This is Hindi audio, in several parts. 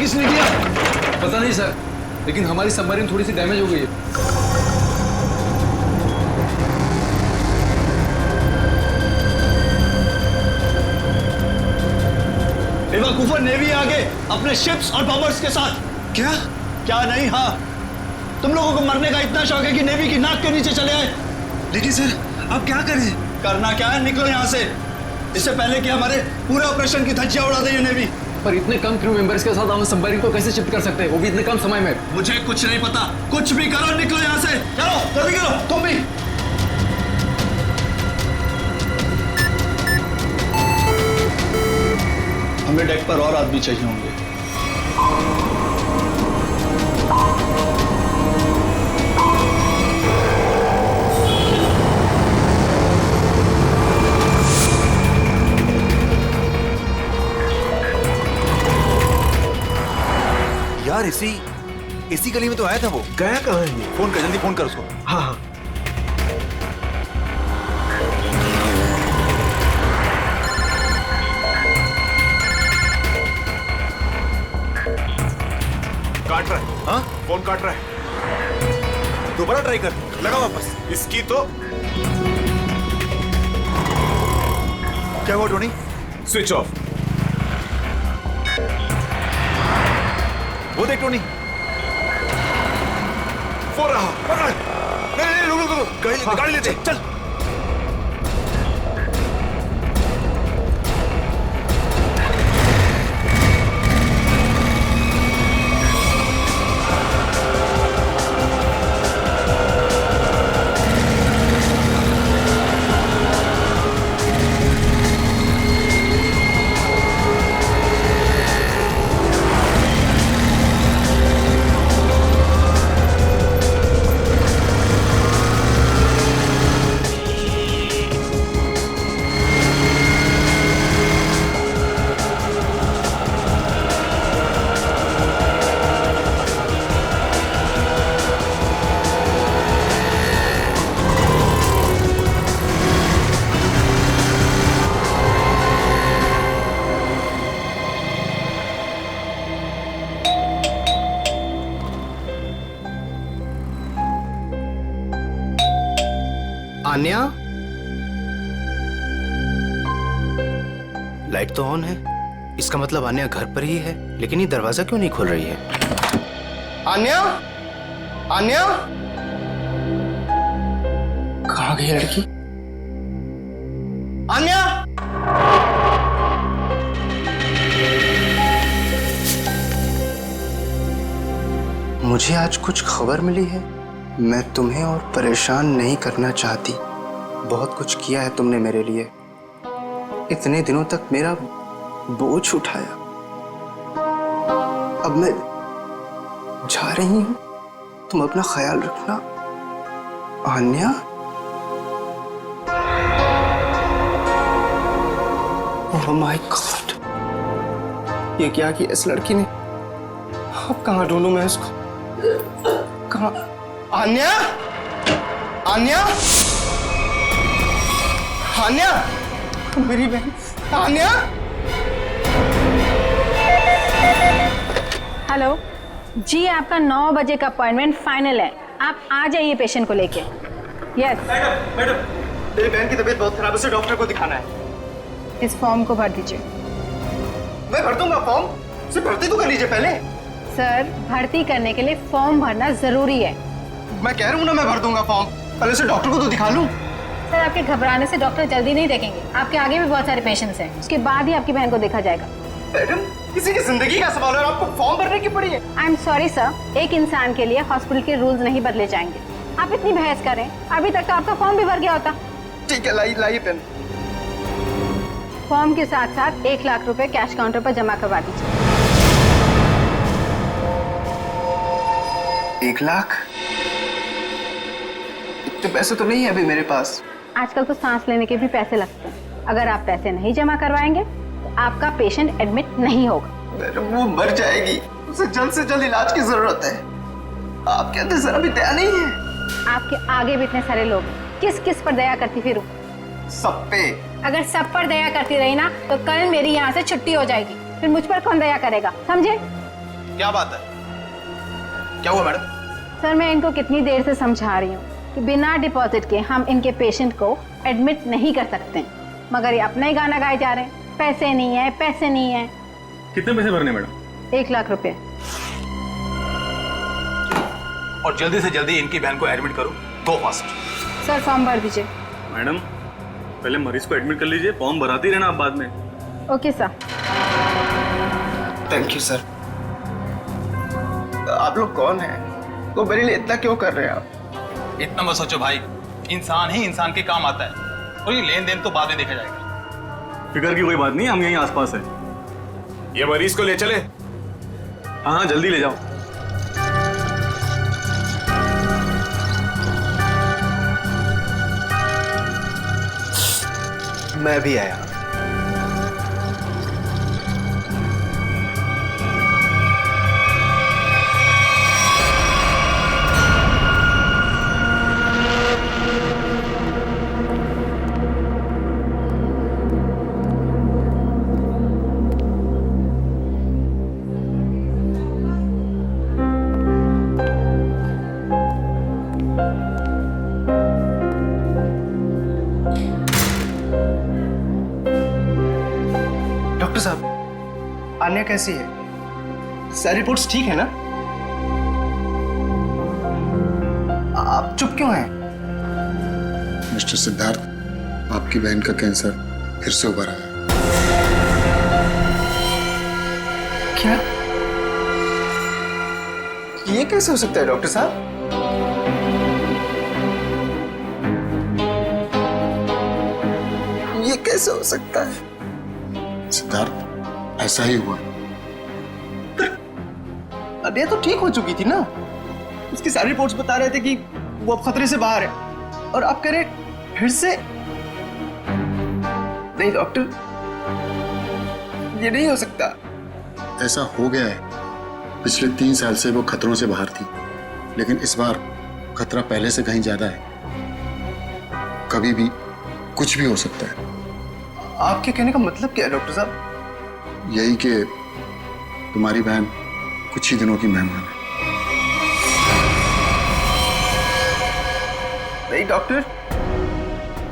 किसने किया? पता नहीं सर, लेकिन हमारी सबमरीन थोड़ी सी डैमेज हो गई है। बेवकूफों, नेवी आगे अपने शिप्स और बॉम्बर्स के साथ। क्या? क्या नहीं? हाँ, तुम लोगों को मरने का इतना शौक है कि नेवी की नाक के नीचे चले आए। लेकिन सर अब क्या करें? करना क्या है, निकलो यहाँ से, इससे पहले कि हमारे पूरे ऑपरेशन की धज्जियां उड़ा दे ये नेवी। पर इतने कम क्रू मेंबर्स के साथ हम सबमरीन को कैसे शिफ्ट कर सकते हैं, वो भी इतने कम समय में? मुझे कुछ नहीं पता, कुछ भी करो, निकलो यहाँ से। चलो जल्दी करो, तुम भी। हमें डेक पर और आदमी चाहिए होंगे। यार इसी गली में तो आया था वो। गया कहाँ है ये? फोन कर, जल्दी फोन कर उसको। हाँ हाँ। काट रहा है। हाँ, फोन काट रहा है। दोबारा ट्राई कर, लगा वापस। इसकी तो क्या हुआ टोनी? Switch off. वो देख टोनी, फोन रहा। पकड़। नहीं, रुक, गाड़ी लेते चल। आन्या, लाइट तो ऑन है, इसका मतलब आन्या घर पर ही है, लेकिन ये दरवाजा क्यों नहीं खोल रही है? आन्या, आन्या, कहाँ गई लड़की? आन्या, मुझे आज कुछ खबर मिली है। मैं तुम्हें और परेशान नहीं करना चाहती। बहुत कुछ किया है तुमने मेरे लिए, इतने दिनों तक मेरा बोझ उठाया। अब मैं जा रही हूं, तुम अपना ख्याल रखना। आन्या, ओह माय गॉड, ये क्या किया इस लड़की ने? अब कहाँ ढूंढूं मैं इसको? कहाँ? आन्या, आन्या, आन्या, मेरी बहन आन्या। हेलो जी, आपका 9 बजे का अपॉइंटमेंट फाइनल है, आप आ जाइए पेशेंट को लेके। यस मैडम, मेरी बहन की तबीयत बहुत खराब है, उसे डॉक्टर को दिखाना है। इस फॉर्म को भर दीजिए। मैं भर दूंगा फॉर्म, उसे भर्ती तो कर लीजिए पहले। सर, भर्ती करने के लिए फॉर्म भरना जरूरी है। मैं कह रहा हूँ ना, मैं भर दूंगा फॉर्म, पहले से डॉक्टर को तो दिखा लूं। सर, आपके घबराने से डॉक्टर जल्दी नहीं देखेंगे, आपके आगे भी बहुत सारे पेशेंट्स हैं, उसके बाद ही आपकी बहन को देखा जाएगा। मैडम, किसी की जिंदगी का सवाल है, आपको फॉर्म भरने की पड़ी है। आई एम सॉरी सर, एक इंसान के लिए हॉस्पिटल के रूल्स नहीं बदले जाएंगे। आप इतनी बहस करें, अभी तक तो आपका फॉर्म भी भर गया होता। ठीक है, लाइए पेन। फॉर्म के साथ साथ 1 लाख रुपए कैश काउंटर पर जमा करवा दीजिए। 1 लाख? इतने पैसे तो नहीं है अभी मेरे पास। आजकल तो सांस लेने के भी पैसे लगते हैं, अगर आप पैसे नहीं जमा करवाएंगे तो आपका पेशेंट एडमिट नहीं होगा। मैडम, वो मर जाएगी, उसे जल्द से जल्द इलाज की जरूरत है। आपके अंदर जरा भी दया नहीं है। आपके आगे भी इतने सारे लोग हैं, किस किस पर दया करती फिरूं? सब पे। अगर सब पर दया करती रही ना तो कल मेरी यहाँ से छुट्टी हो जाएगी, फिर मुझ पर कौन दया करेगा, समझे? क्या बात है? क्या हुआ मैडम? सर मैं इनको कितनी देर से समझा रही हूँ कि बिना डिपॉजिट के हम इनके पेशेंट को एडमिट नहीं कर सकते, मगर ये अपना ही गाना गाए जा रहे हैं, पैसे नहीं है, पैसे नहीं है। कितने पैसे भरने मैडम? 1 लाख रुपए। और जल्दी से जल्दी इनकी बहन को एडमिट करो, गो फास्ट। सर फॉर्म भर दीजिए। मैडम पहले मरीज को एडमिट कर लीजिए, फॉर्म भराती रहना आप बाद में। Okay sir. Thank you sir. आप लोग कौन हैं? वो मेरे लिए इतना क्यों कर रहे हैं आप? इतना मत सोचो भाई, इंसान ही इंसान के काम आता है, और ये लेन देन तो बाद में देखा जाएगा। फिक्र की कोई बात नहीं, हम यहीं आसपास है। ये मरीज को ले चले। हाँ हाँ जल्दी ले जाओ। मैं भी आया। डॉक्टर साहब, आन्या कैसी है? सारी रिपोर्ट्स ठीक है ना? आप चुप क्यों हैं? मिस्टर सिद्धार्थ, आपकी बहन का कैंसर फिर से उभरा है। क्या? ये कैसे हो सकता है डॉक्टर साहब? ये कैसे हो सकता है? सिद्धार्थ, ऐसा ही हुआ। अब ये तो ठीक हो चुकी थी ना? उसकी सारी रिपोर्ट्स बता रहे थे कि वो अब खतरे से बाहर है, और आप कह रहे फिर से? नहीं डॉक्टर, ये नहीं हो सकता। ऐसा हो गया है। पिछले 3 साल से वो खतरों से बाहर थी, लेकिन इस बार खतरा पहले से कहीं ज्यादा है। कभी भी कुछ भी हो सकता है। आपके कहने का मतलब क्या है डॉक्टर साहब? यही कि तुम्हारी बहन कुछ ही दिनों की मेहमान है। नहीं डॉक्टर,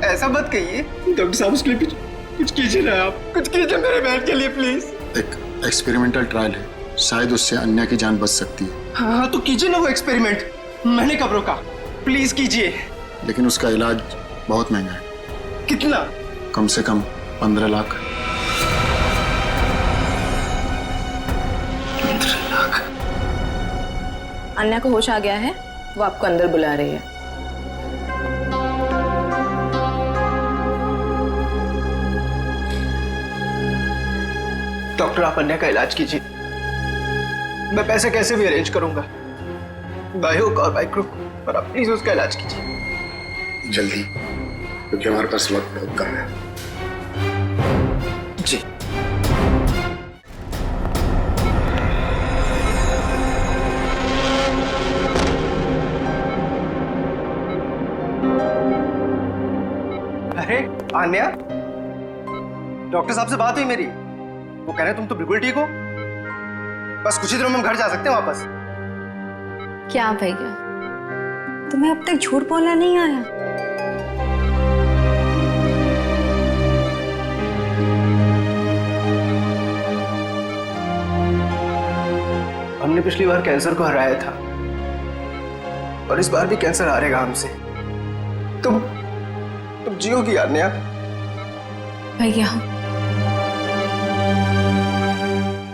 ऐसा मत कहिए। डॉक्टर साहब उसके लिए कुछ कीजिए ना, आप कुछ कीजिए मेरे बहन के लिए प्लीज। एक एक्सपेरिमेंटल ट्रायल है, शायद उससे अन्या की जान बच सकती है। हाँ तो कीजिए ना वो एक्सपेरिमेंट। मैंने कब रोका? प्लीज कीजिए। लेकिन उसका इलाज बहुत महंगा है। कितना? कम से कम 15 लाख। 15 लाख? अन्या को होश आ गया है, वो आपको अंदर बुला रही है। डॉक्टर आप अन्या का इलाज कीजिए, मैं पैसे कैसे भी अरेंज करूंगा, बाय हुक और बाय क्रुक, पर आप प्लीज उसका इलाज कीजिए जल्दी, क्योंकि हमारे पास वक्त बहुत कम है। जी। अरे आन्या, डॉक्टर साहब से बात हुई मेरी, वो कह रहे तुम तो बिल्कुल ठीक हो, बस कुछ ही दिनों में हम घर जा सकते हैं वापस। क्या भैया, तुम्हें अब तक झूठ बोलना नहीं आया? हमने पिछली बार कैंसर को हराया था, और इस बार भी कैंसर हारेगा हमसे। तुम जियोगी आन्या। भैया,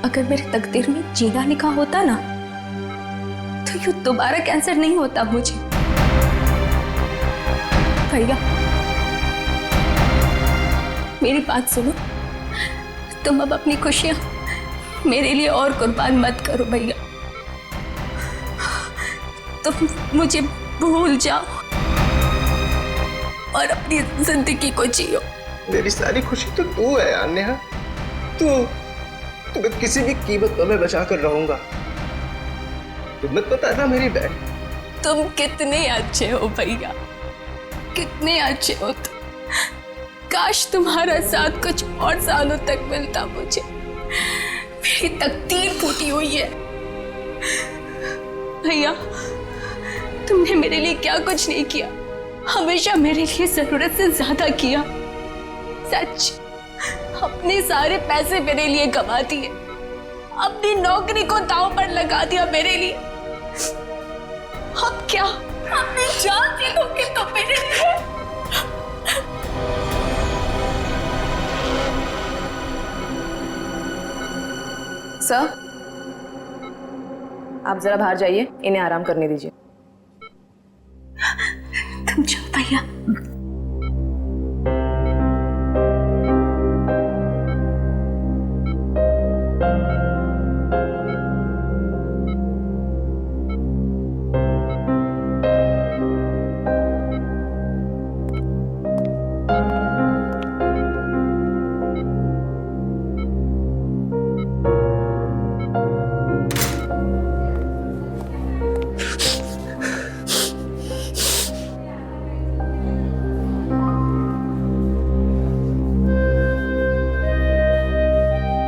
अगर मेरे तकदीर में जीना लिखा होता ना, तो यूं दोबारा कैंसर नहीं होता मुझे। भैया मेरी बात सुनो, तुम अब अपनी खुशियां मेरे लिए और कुर्बान मत करो भैया। तुम मुझे भूल जाओ और अपनी जिंदगी को जियो। मेरी सारी खुशी तो तू है अन्या, तुम्हें किसी भी कीमत पर मैं बचा कर रहूंगा। तुम्हें पता ना मेरी बहन। तुम कितने अच्छे हो भैया, कितने अच्छे हो तुम। काश तुम्हारा साथ कुछ और सालों तक मिलता मुझे। मेरी तकदीर फूटी हुई है, भैया, तुमने मेरे लिए क्या कुछ नहीं किया, हमेशा मेरे लिए जरूरत से ज्यादा किया। सच, अपने सारे पैसे मेरे लिए गवा दिए, अपनी नौकरी को दांव पर लगा दिया मेरे लिए। अब क्या अपनी जान दे दोगे तो मेरे लिए? सर, आप जरा बाहर जाइए, इन्हें आराम करने दीजिए। तुम जाओ भैया।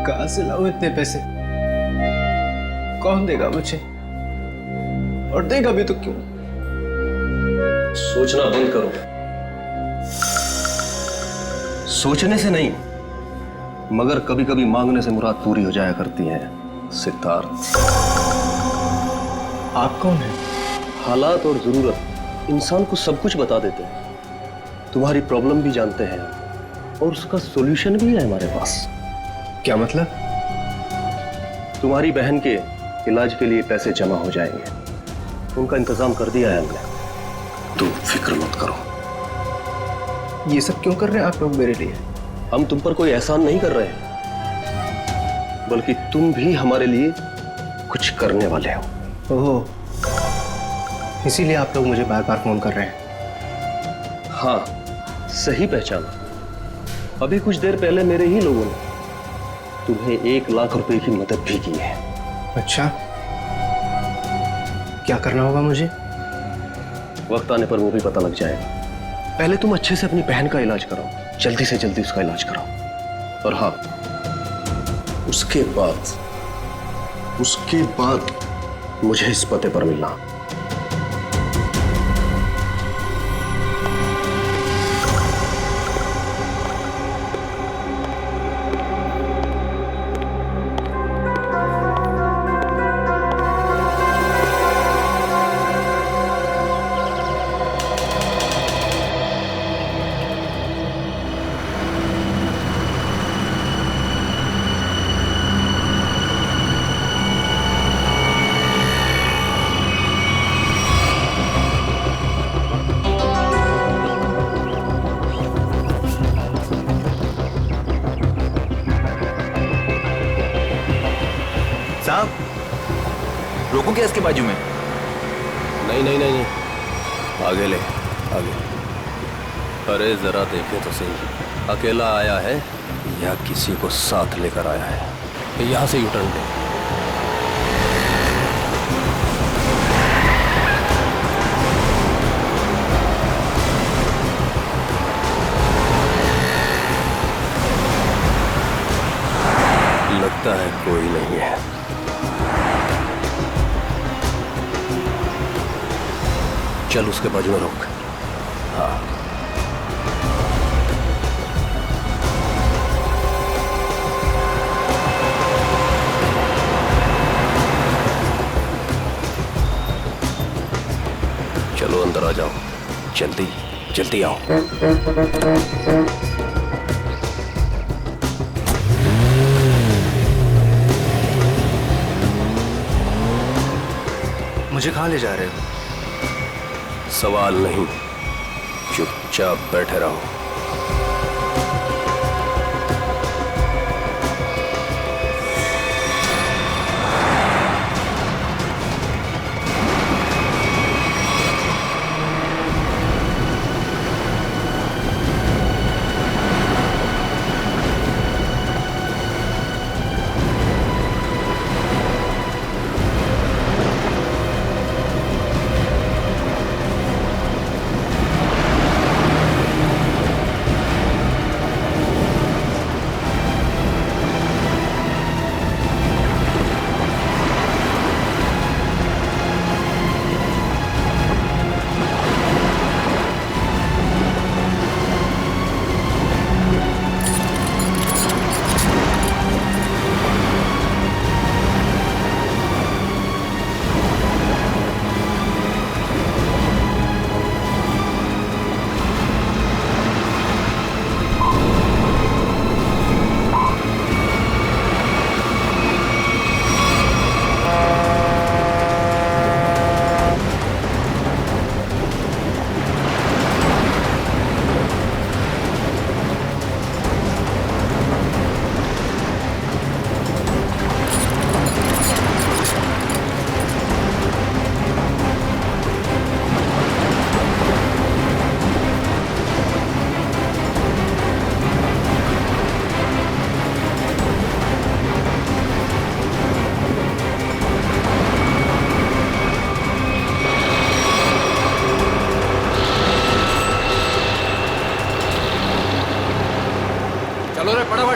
कहाँ से लाऊं इतने पैसे? कौन देगा मुझे? और देगा भी तो क्यों? सोचना बंद करो। सोचने से नहीं, मगर कभी कभी मांगने से मुराद पूरी हो जाया करती है सिद्धार्थ। आप कौन हैं? हालात और जरूरत इंसान को सब कुछ बता देते हैं। तुम्हारी प्रॉब्लम भी जानते हैं और उसका सॉल्यूशन भी है हमारे पास। क्या मतलब? तुम्हारी बहन के इलाज के लिए पैसे जमा हो जाएंगे, उनका इंतजाम कर दिया है हमने। तुम फिक्र मत करो। ये सब क्यों कर रहे हैं आप लोग मेरे लिए? हम तुम पर कोई एहसान नहीं कर रहे हैं, बल्कि तुम भी हमारे लिए कुछ करने वाले हो। ओह, इसीलिए आप लोग मुझे बार बार फोन कर रहे हैं। हाँ, सही पहचाना। अभी कुछ देर पहले मेरे ही लोगों ने तुम्हें 1 लाख रुपए की मदद भी की है। अच्छा, क्या करना होगा मुझे? वक्त आने पर वो भी पता लग जाएगा। पहले तुम अच्छे से अपनी बहन का इलाज कराओ, जल्दी से जल्दी उसका इलाज कराओ। और हाँ, उसके बाद मुझे इस पते पर मिलना। साहब, रोको क्या इसके बाजू में? नहीं, आगे ले, आगे। अरे जरा देखे तो सही, अकेला आया है या किसी को साथ लेकर आया है? यहां से यूटर्न ले। लगता है कोई नहीं है। चल उसके बाजू में रोक। हाँ, चलो अंदर आ जाओ, जल्दी जल्दी आओ। मुझे कहाँ ले जा रहे हो? सवाल नहीं, चुपचाप बैठे रहो।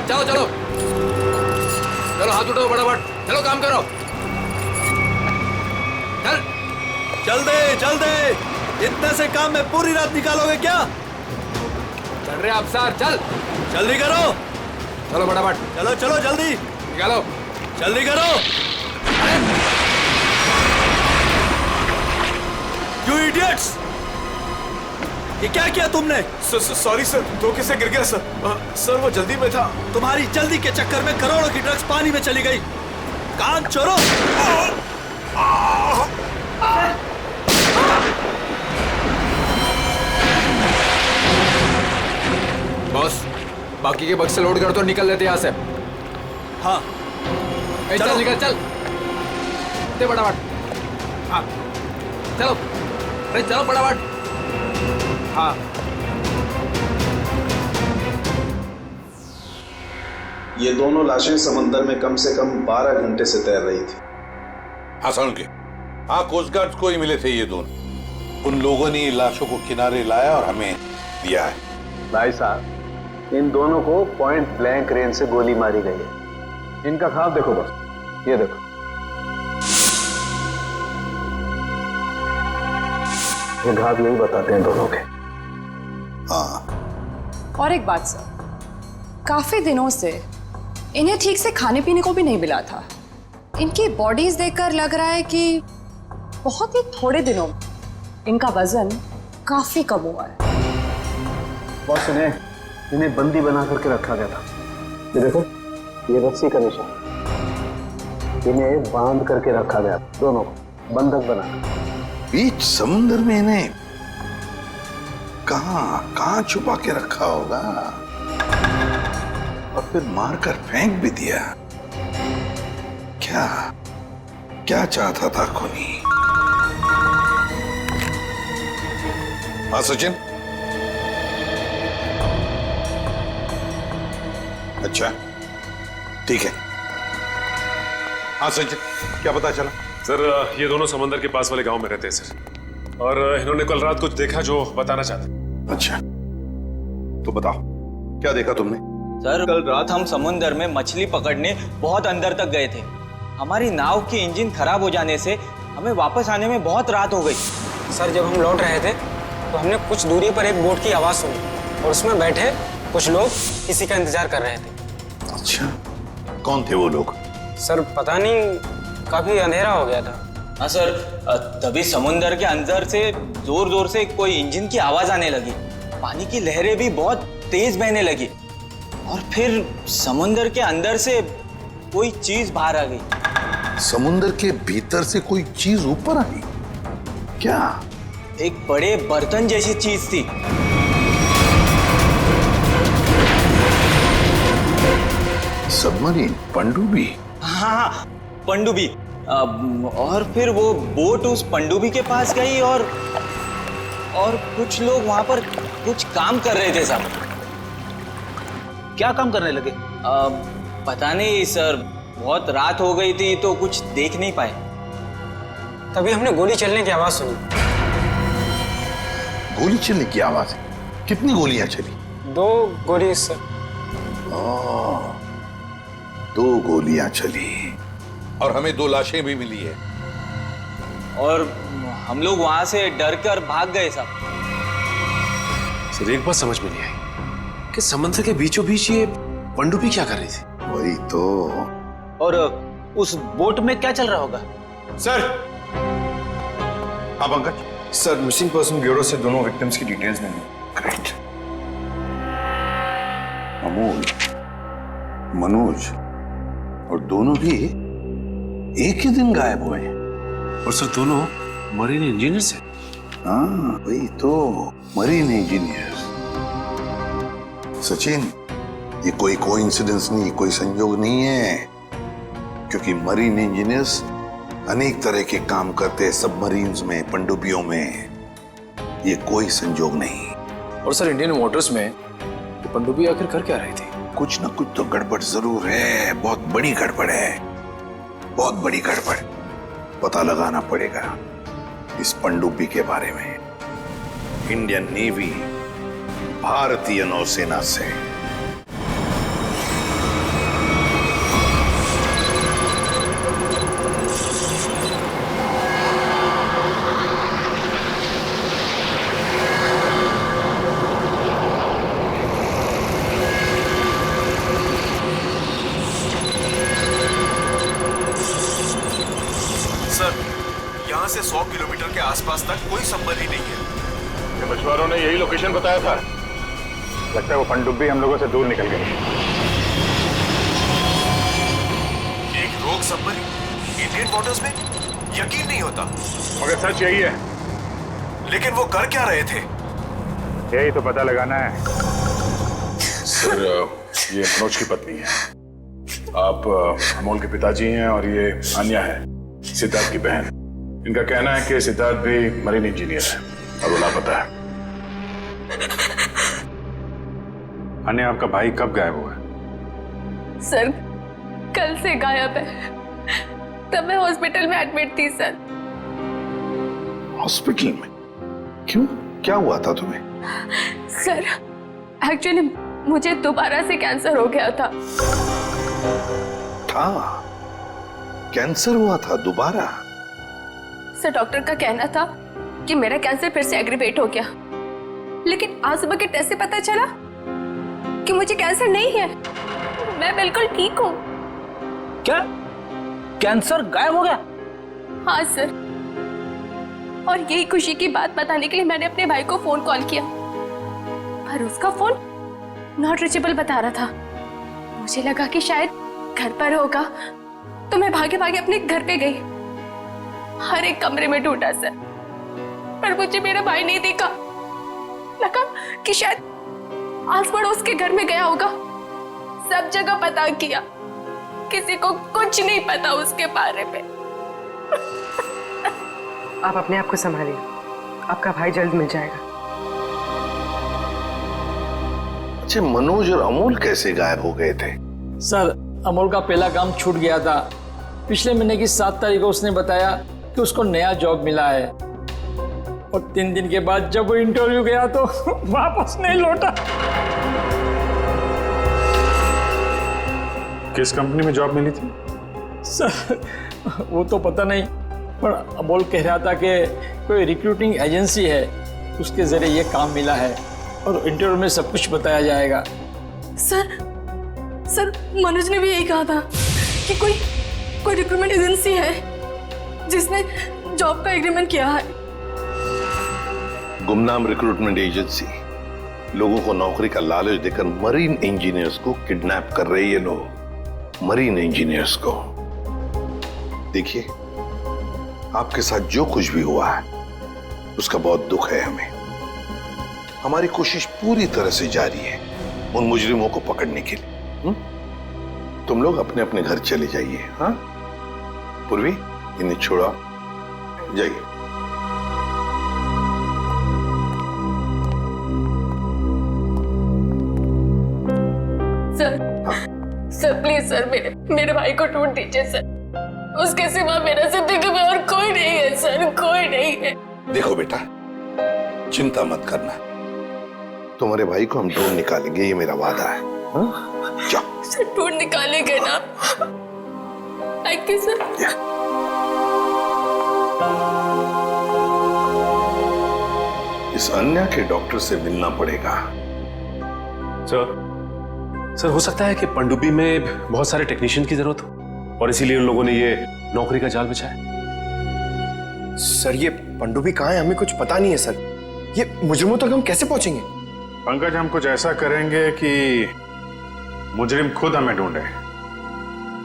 चलो चलो चलो, हाथ उठाओ फटाफट, चलो काम करो, चल चल दे, इतने से काम में पूरी रात निकालोगे क्या? चल रहे अफसर, चल जल्दी करो, चलो फटाफट, चलो चलो जल्दी निकालो, जल्दी करो। You idiots! ये क्या किया तुमने? सॉरी सर, धोखे से गिर गया सर। सर वो जल्दी में था। तुम्हारी जल्दी के चक्कर में करोड़ों की ड्रग्स पानी में चली गई। कान चोरों! बॉस, बाकी के बक्से लोड कर दो, निकल लेते यहाँ से। हाँ चल निकल, चल दे फटाफट। हाँ चलो, अरे चलो फटाफट। हाँ ये दोनों लाशें समंदर में कम से कम 12 घंटे से तैर रही थी। हसन के हाँ, कोस्ट गार्ड को ही मिले थे ये दोनों। उन लोगों ने लाशों को किनारे लाया और हमें दिया है। भाई साहब, इन दोनों को पॉइंट ब्लैंक रेंज से गोली मारी गई है। इनका ख्वाब देखो बस, ये देखो, ये घाव यही बताते हैं दोनों के। हाँ, और एक बात सर, काफी दिनों से इन्हें ठीक से खाने पीने को भी नहीं मिला था। इनकी बॉडीज देखकर लग रहा है कि बहुत ही थोड़े दिनों में इनका वजन काफी कम हुआ है। बॉस, इन्हें बंदी बना करके रखा गया था। ये देखो, ये रस्सी का निशान, इन्हें बांध करके रखा गया, दोनों को बंधक बना। बीच समुद्र में इन्हें कहां छुपा के रखा होगा और फिर मारकर फेंक भी दिया। क्या चाहता था खूनी? हाँ सचिन, अच्छा ठीक है। हाँ सचिन, क्या पता चला? सर ये दोनों समंदर के पास वाले गांव में रहते हैं सर, और इन्होंने कल रात कुछ देखा जो बताना चाहते। अच्छा तो बताओ, क्या देखा तुमने? सर कल रात हम समुंदर में मछली पकड़ने बहुत अंदर तक गए थे। हमारी नाव की इंजन खराब हो जाने से हमें वापस आने में बहुत रात हो गई। सर जब हम लौट रहे थे तो हमने कुछ दूरी पर एक बोट की आवाज सुनी और उसमें बैठे कुछ लोग किसी का इंतजार कर रहे थे। अच्छा, कौन थे वो लोग? सर पता नहीं, काफी अंधेरा हो गया था। हाँ सर, तभी समुंदर के अंदर से जोर जोर से कोई इंजन की आवाज आने लगी। पानी की लहरें भी बहुत तेज बहने लगी और फिर समुंदर के अंदर से कोई चीज बाहर आ गई। समुंदर के भीतर से कोई चीज ऊपर आई? क्या? एक बड़े बर्तन जैसी चीज थी। सबमरीन, पनडुब्बी? हाँ, पनडुब्बी। और फिर वो बोट उस पनडुब्बी के पास गई और कुछ लोग वहां पर कुछ काम कर रहे थे साहब। क्या काम करने लगे? पता नहीं सर, बहुत रात हो गई थी तो कुछ देख नहीं पाए। तभी हमने गोली चलने की आवाज सुनी। गोली चलने की आवाज? कितनी गोलियां चली? 2 गोली सर। 2 गोलियां चली और हमें 2 लाशें भी मिली है। और हम लोग वहां से डर कर भाग गए साहब। सर एक बात समझ में नहीं आई कि समंदर के बीचों बीच ये पनडुब्बी क्या कर रही थी? वही तो। और उस बोट में क्या चल रहा होगा? सर। हाँ Pankaj. Sir missing person bureau से दोनों विक्टिम्स की डिटेल्स मिली। ग्रेट। अमोल, मनोज और दोनों भी एक ही दिन गायब हुए हैं। और सर दोनों मरीन इंजीनियर्स हैं। हाँ वही तो, मरीन इंजीनियर्स। सचिन, ये कोई कोइंसिडेंस नहीं, कोई संयोग नहीं है, क्योंकि मरीन इंजीनियर्स अनेक तरह के काम करते हैं सबमरीन्स में, पनडुब्बियों में। ये कोई संयोग नहीं। और सर इंडियन वाटर्स में ये पनडुब्बी आखिर कर क्या रही थी? कुछ ना कुछ तो गड़बड़ जरूर है, बहुत बड़ी गड़बड़ है, बहुत बड़ी गड़बड़। पता लगाना पड़ेगा इस पनडुब्बी के बारे में। इंडियन नेवी, भारतीय नौसेना से। आसपास तक कोई संबंध ही नहीं है। ये मछुआरों ने यही लोकेशन बताया था। लगता है वो पनडुब्बी हम लोगों से दूर निकल गई। एक रोग सबमरीन इंडियन वाटर्स में, यकीन नहीं होता। मगर सच यही है। लेकिन वो कर क्या रहे थे? यही तो पता लगाना है। सर, ये मनोज की पत्नी है। आप अमोल के पिताजी हैं और ये अन्या है, सिद्धार्थ की बहन। इनका कहना है कि सिद्धार्थ भी मरीन इंजीनियर है और वो लापता है। अन्या, आपका भाई कब गायब हुआ है? सर, कल से गायब है। तब मैं हॉस्पिटल में एडमिट थी सर। हॉस्पिटल में? क्यों? क्या हुआ था तुम्हें? सर, एक्चुअली मुझे दोबारा से कैंसर हो गया था। कैंसर हुआ था दोबारा? सर, डॉक्टर का कहना था कि मेरा कैंसर फिर से एग्रीवेट हो गया, लेकिन आज सुबह के टेस्ट से पता चला कि मुझे कैंसर नहीं है। मैं बिल्कुल ठीक हूँ। क्या? कैंसर गायब हो गया? हाँ सर, और यही खुशी की बात बताने के लिए मैंने अपने भाई को फोन कॉल किया, पर उसका फोन नॉट रीचेबल बता रहा था। मुझे लगा कि शायद घर पर होगा, तो मैं भागे भागे अपने घर पे गई। हर एक कमरे में ढूंढा सर, पर मुझे मेरा भाई नहीं दिखा। लगा कि शायद आस पड़ोस के घर में गया होगा। सब जगह पता किया, किसी को कुछ नहीं पता उसके बारे में। आप अपने आप को संभालिए, आपका भाई जल्द मिल जाएगा। अच्छा, मनोज और अमोल कैसे गायब हो गए थे? सर, अमोल का पहला काम छूट गया था। पिछले महीने की 7 तारीख को उसने बताया कि उसको नया जॉब मिला है, और 3 दिन के बाद जब वो इंटरव्यू गया तो वापस नहीं लौटा। किस कंपनी में जॉब मिली थी? सर, वो तो पता नहीं, पर अमोल कह रहा था कि कोई रिक्रूटिंग एजेंसी है, उसके जरिए ये काम मिला है और इंटरव्यू में सब कुछ बताया जाएगा। सर, मनोज ने भी यही कहा था कि कोई रिक्रूटमेंट एजेंसी है जिसने जॉब का एग्रीमेंट किया है। गुमनाम रिक्रूटमेंट एजेंसी लोगों को नौकरी का लालच देकर मरीन इंजीनियर्स को किडनैप कर रहे हैं। ये लोग मरीन इंजीनियर्स को। देखिए, आपके साथ जो कुछ भी हुआ है उसका बहुत दुख है हमें। हमारी कोशिश पूरी तरह से जारी है उन मुजरिमों को पकड़ने के लिए। तुम लोग अपने अपने घर चले जाइए। हाँ पूर्वी, इन्हें छोड़ो, जाइए। सर प्लीज सर, मेरे भाई को ढूंढ दीजिए सर। उसके सिवा मेरा जिंदगी में और कोई नहीं है सर, कोई नहीं है। देखो बेटा, चिंता मत करना, तुम्हारे भाई को हम ढूंढ निकालेंगे, ये मेरा वादा है। जाओ सर, ढूंढ निकालेंगे ना? Thank you sir. इस अन्या के डॉक्टर से मिलना पड़ेगा। सर, हो सकता है कि पनडुब्बी में बहुत सारे टेक्नीशियन की जरूरत हो और इसीलिए उन लोगों ने ये नौकरी का जाल बिछाया। सर, ये पनडुब्बी कहाँ है? हमें कुछ पता नहीं है सर। ये मुजरिमों तक हम कैसे पहुंचेंगे? पंकज, हम कुछ ऐसा करेंगे कि मुजरिम खुद हमें ढूंढे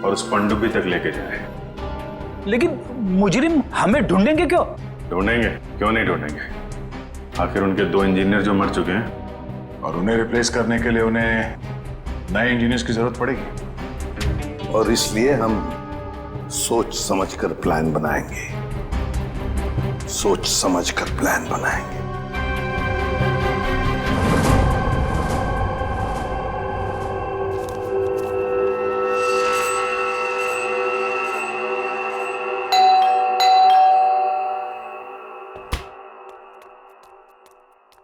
और उस पनडुब्बी तक लेके जाए। लेकिन मुजरिम हमें ढूंढेंगे क्यों? ढूंढेंगे, क्यों नहीं ढूंढेंगे? आखिर उनके 2 इंजीनियर जो मर चुके हैं और उन्हें रिप्लेस करने के लिए उन्हें नए इंजीनियर्स की जरूरत पड़ेगी। और इसलिए हम सोच समझकर प्लान बनाएंगे, सोच समझकर प्लान बनाएंगे।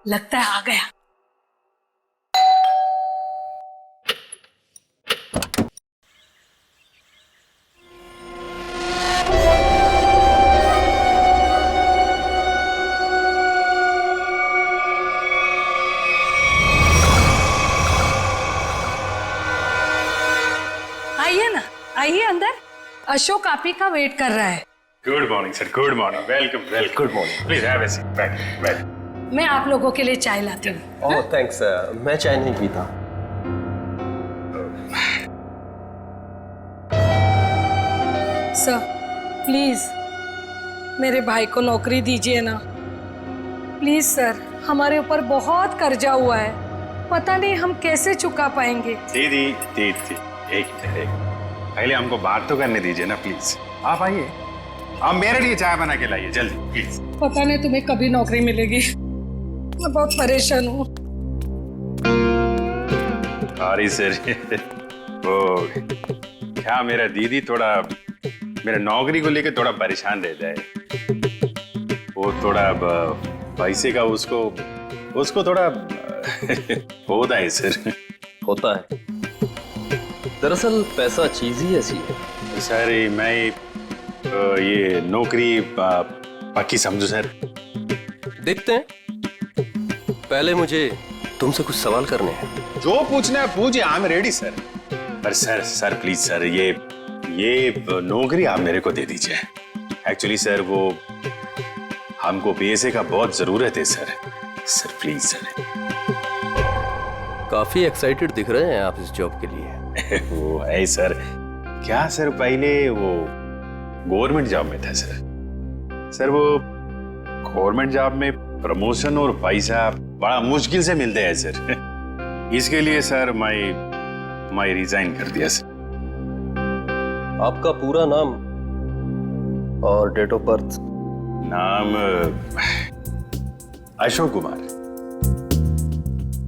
लगता है आ गया। आइए ना, आइए अंदर। अशोक आप ही का वेट कर रहा है। Good morning sir, good morning, welcome welcome. Good morning, please have a seat, बैठ। मैं आप लोगों के लिए चाय लाती हूँ। ओह थैंक्स, मैं चाय नहीं पीता। सर प्लीज मेरे भाई को नौकरी दीजिए ना, प्लीज सर। हमारे ऊपर बहुत कर्जा हुआ है, पता नहीं हम कैसे चुका पाएंगे। दीदी एक मिनट, पहले हमको बात तो करने दीजिए ना प्लीज। आप आइए, आप मेरे लिए चाय बना के लाइए जल्दी प्लीज। पता नहीं तुम्हें कभी नौकरी मिलेगी, मैं बहुत परेशान हूँ। सॉरी सर, वो क्या मेरा दीदी थोड़ा मेरा नौकरी को लेकर थोड़ा परेशान रहता है। वो थोड़ा पैसे का उसको थोड़ा होता है सर। होता है, दरअसल पैसा चीज ही ऐसी है। सर मैं ये नौकरी पक्की समझू सर। देखते हैं, पहले मुझे तुमसे कुछ सवाल करने हैं। जो पूछना है पूछिए, आई एम रेडी सर। पर सर प्लीज सर, ये नौकरी आप मेरे को दे दीजिए। एक्चुअली सर वो हमको पैसे का बहुत जरूरत है सर प्लीज सर। काफी एक्साइटेड दिख रहे हैं आप इस जॉब के लिए। वो है सर, क्या सर पहले वो गवर्नमेंट जॉब में था सर वो गवर्नमेंट जॉब में प्रमोशन और पैसा बड़ा मुश्किल से मिलते हैं सर। इसके लिए सर मैं रिजाइन कर दिया सर। आपका पूरा नाम और डेट ऑफ बर्थ? नाम Ashok Kumar,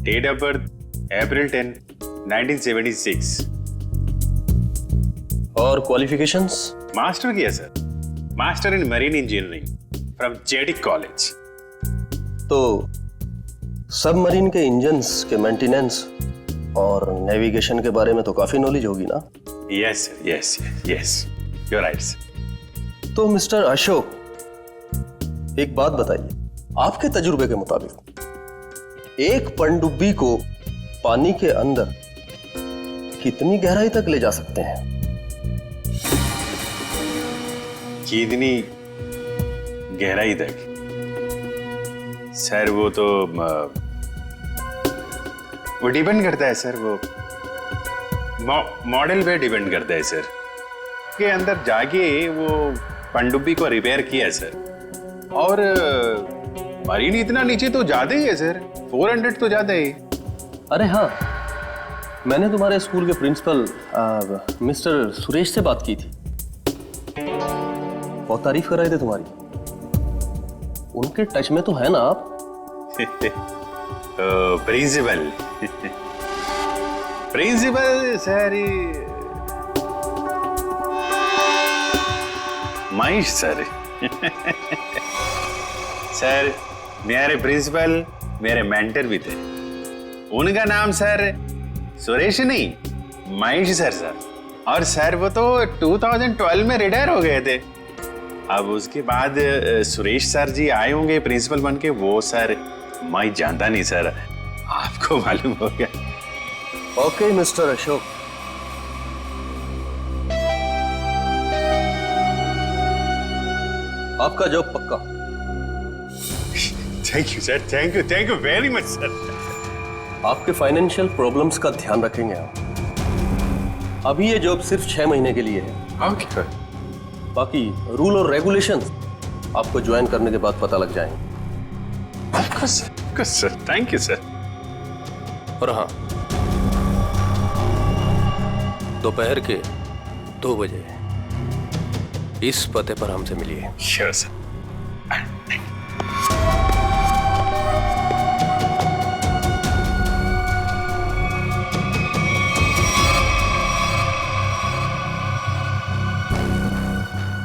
date of birth April 10, 1976। और क्वालिफिकेशंस? मास्टर किया sir, master in marine engineering from जेडिक कॉलेज। तो सबमरीन के इंजन्स के मेंटेनेंस और नेविगेशन के बारे में तो काफी नॉलेज होगी ना? Yes sir, yes you are right sir. तो मिस्टर अशोक, एक बात बताइए, आपके तजुर्बे के मुताबिक एक पनडुब्बी को पानी के अंदर कितनी गहराई तक ले जा सकते हैं? कितनी गहराई तक? सर वो तो वो डिपेंड करता है सर, वो मॉडल पे डिपेंड करता है सर। के अंदर जाके वो पनडुब्बी को रिपेयर किया सर। और मरीन इतना नीचे तो ज्यादा ही है सर, 400 तो ज्यादा ही। अरे हाँ, मैंने तुम्हारे स्कूल के प्रिंसिपल मिस्टर सुरेश से बात की थी, बहुत तारीफ कर रहे थे तुम्हारी। उनके टच में तो है ना आप? Principal sir, Mahesh sir. Sir मेरे प्रिंसिपल मेरे मेंटर भी थे, उनका नाम सर सुरेश नहीं महेश सर। और सर वो तो 2012 में रिटायर हो गए थे। अब उसके बाद सुरेश सर जी आए होंगे प्रिंसिपल बन के, वो सर मैं जानता नहीं सर, आपको मालूम हो गया। ओके मिस्टर अशोक, आपका जॉब पक्का। Thank you sir, thank you very much sir. आपके फाइनेंशियल प्रॉब्लम्स का ध्यान रखेंगे आप। अभी ये जॉब सिर्फ 6 महीने के लिए है। ओके। बाकी रूल और रेगुलेशंस आपको ज्वाइन करने के बाद पता लग जाएंगे। Sir thank you sir. और हाँ, दोपहर के 2 बजे इस पते पर हमसे मिलिए। Sure sir.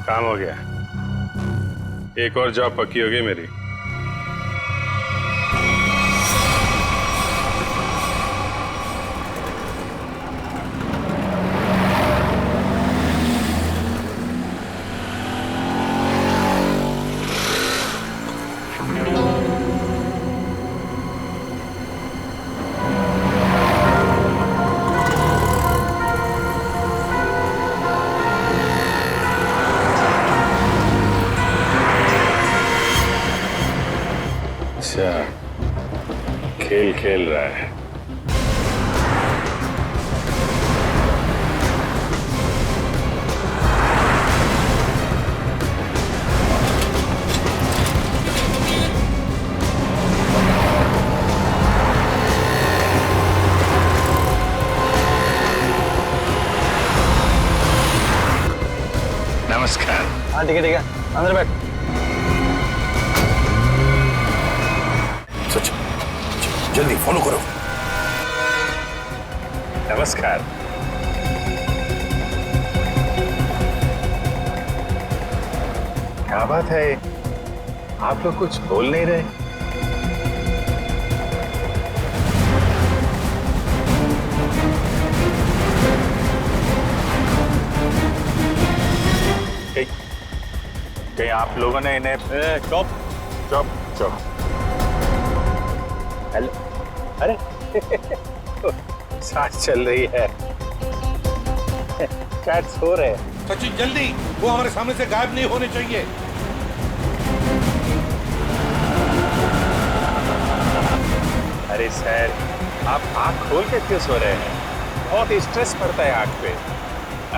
काम हो गया, एक और जॉब पक्की हो गई मेरी। अच्छा, खेल खेल रहा है। नमस्कार। हाँ ठीक है अंदर बैठ। सच, जल्दी फॉलो करो। नमस्कार। क्या बात है, आप लोग कुछ बोल नहीं रहे? कहीं आप लोगों ने इन्हें चुप चुप चुप। हेलो, अरे सांस चल रही है, शायद सो रहे हैं। सचिन जल्दी, वो हमारे सामने से गायब नहीं होने चाहिए। अरे सर, आप आंख खोल के क्यों सो रहे हैं? बहुत स्ट्रेस पड़ता है आंख पे।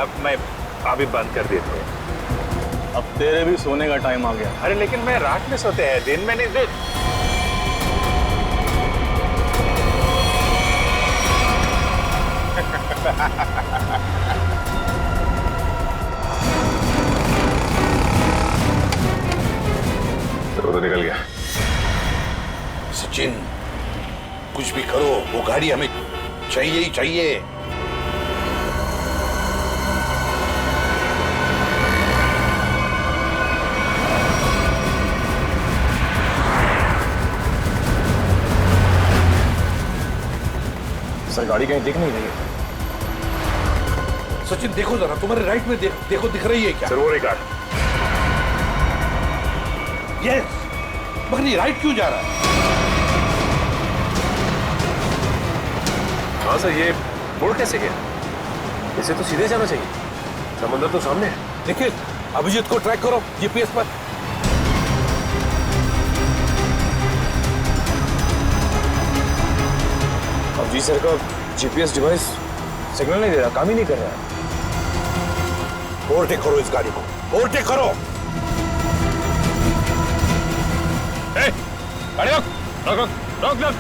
अब मैं अभी बंद कर देते हैं। अब तेरे भी सोने का टाइम आ गया। अरे लेकिन मैं रात में सोते हैं, दिन में नहीं। दिन तो निकल गया। सचिन, कुछ भी करो, वो गाड़ी हमें चाहिए ही चाहिए। सर गाड़ी कहीं दिख नहीं रही है। सचिन देखो जरा, तुम्हारे राइट में देखो दिख रही है क्या? सर वो रही कार। यस, मगर ये राइट क्यों जा रहा है? हाँ सर, ये मुड़ कैसे गया? इसे तो सीधे जाना चाहिए, समुद्र तो सामने है। देखिए, अभिजीत को ट्रैक करो जीपीएस पर। अब जी सर का जीपीएस डिवाइस सिग्नल नहीं दे रहा, काम ही नहीं कर रहा है। ओवरटेक करो इस गाड़ी को, ओवरटेक करो। गाड़ी रोक रोक रोक रोक रोक।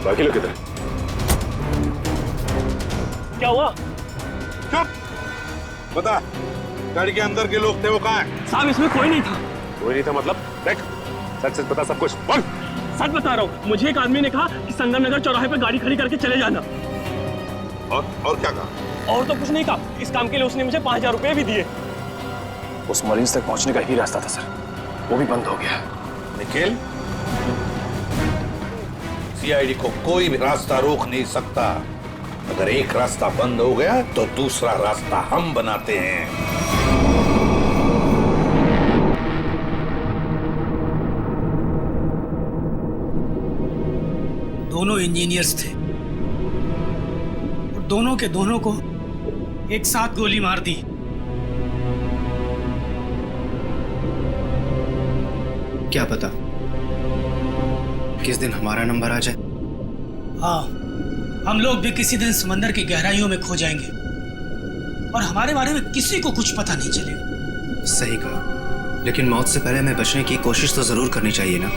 बाकी लोग किधर? क्या हुआ? चुप, बता, गाड़ी के अंदर के लोग थे वो कहाँ हैं? साहब इसमें कोई नहीं था। कोई नहीं था मतलब? देख, सच सच बता सब कुछ, बोल। सच बता रहा हूँ, मुझे एक आदमी ने कहा कि संगम नगर चौराहे पे गाड़ी खड़ी करके चले जाना। और क्या कहा? और तो कुछ नहीं कहा, इस काम के लिए उसने मुझे 5000 रुपए भी दिए। उस मरीज तक पहुंचने का ही रास्ता था सर, वो भी बंद हो गया। निखिल, सीआईडी को कोई भी रास्ता रोक नहीं सकता। अगर एक रास्ता बंद हो गया तो दूसरा रास्ता हम बनाते हैं। दोनों इंजीनियर्स थे और दोनों के दोनों को एक साथ गोली मार दी। क्या पता किस दिन हमारा नंबर आ जाए। हाँ, हम लोग भी किसी दिन समंदर की गहराइयों में खो जाएंगे और हमारे बारे में किसी को कुछ पता नहीं चलेगा। सही कहा, लेकिन मौत से पहले हमें बचने की कोशिश तो जरूर करनी चाहिए ना।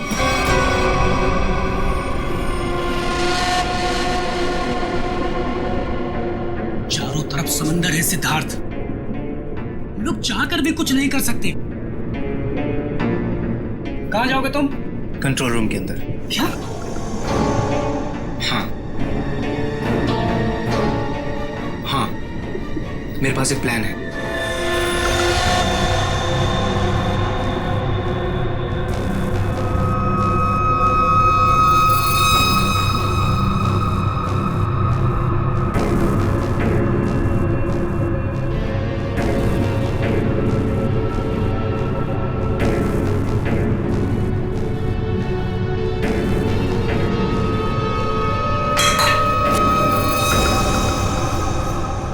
चारों तरफ समंदर है सिद्धार्थ, हम लोग चाहकर भी कुछ नहीं कर सकते। कहाँ जाओगे तुम? कंट्रोल रूम के अंदर। क्या? हाँ हाँ, मेरे पास एक प्लान है।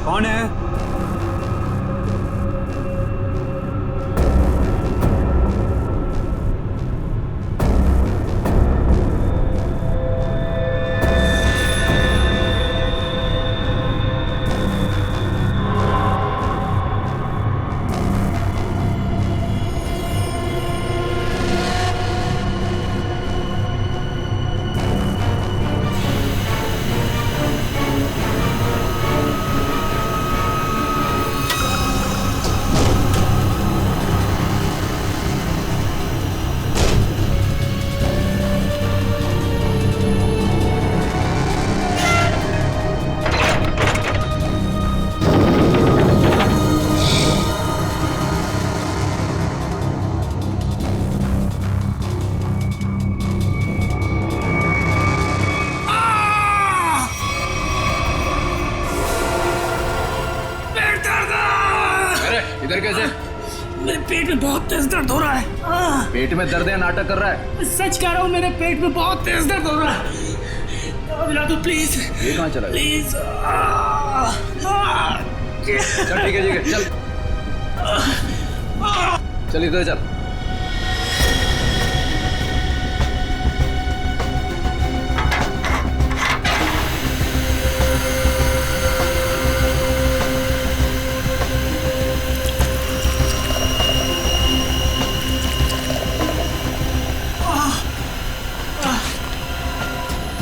कौन है? इधर कैसे? मेरे पेट में बहुत तेज दर्द हो रहा है। पेट में दर्द है, नाटक कर रहा है? सच कह रहा हूँ, मेरे पेट में बहुत तेज दर्द हो रहा है। दवा दिला दो प्लीज। ये कहाँ चला गया? प्लीज। चल ठीक है चल चल इधर चल।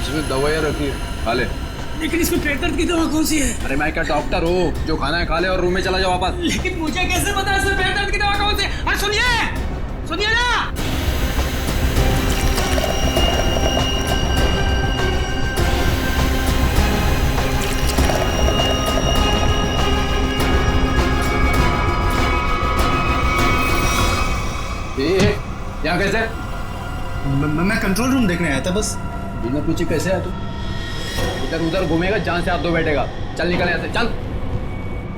इसमें दवाइयाँ रखी है, खा ले। लेकिन इसमें पेट दर्द की दवा कौन सी है? अरे मैं क्या डॉक्टर हूँ? जो खाना है खा ले और रूम में चला जाओ वापस। लेकिन मुझे कैसे पता इसमें पेट दर्द की दवा कौन सी है? अरे सुनिए ना। यहाँ कैसे? मैं कंट्रोल रूम देखने आया था बस। बिना पूछे कैसे आया तू? इधर उधर घूमेगा, जान से हाथ धो बैठेगा। चल निकल यहाँ से, चल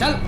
चल।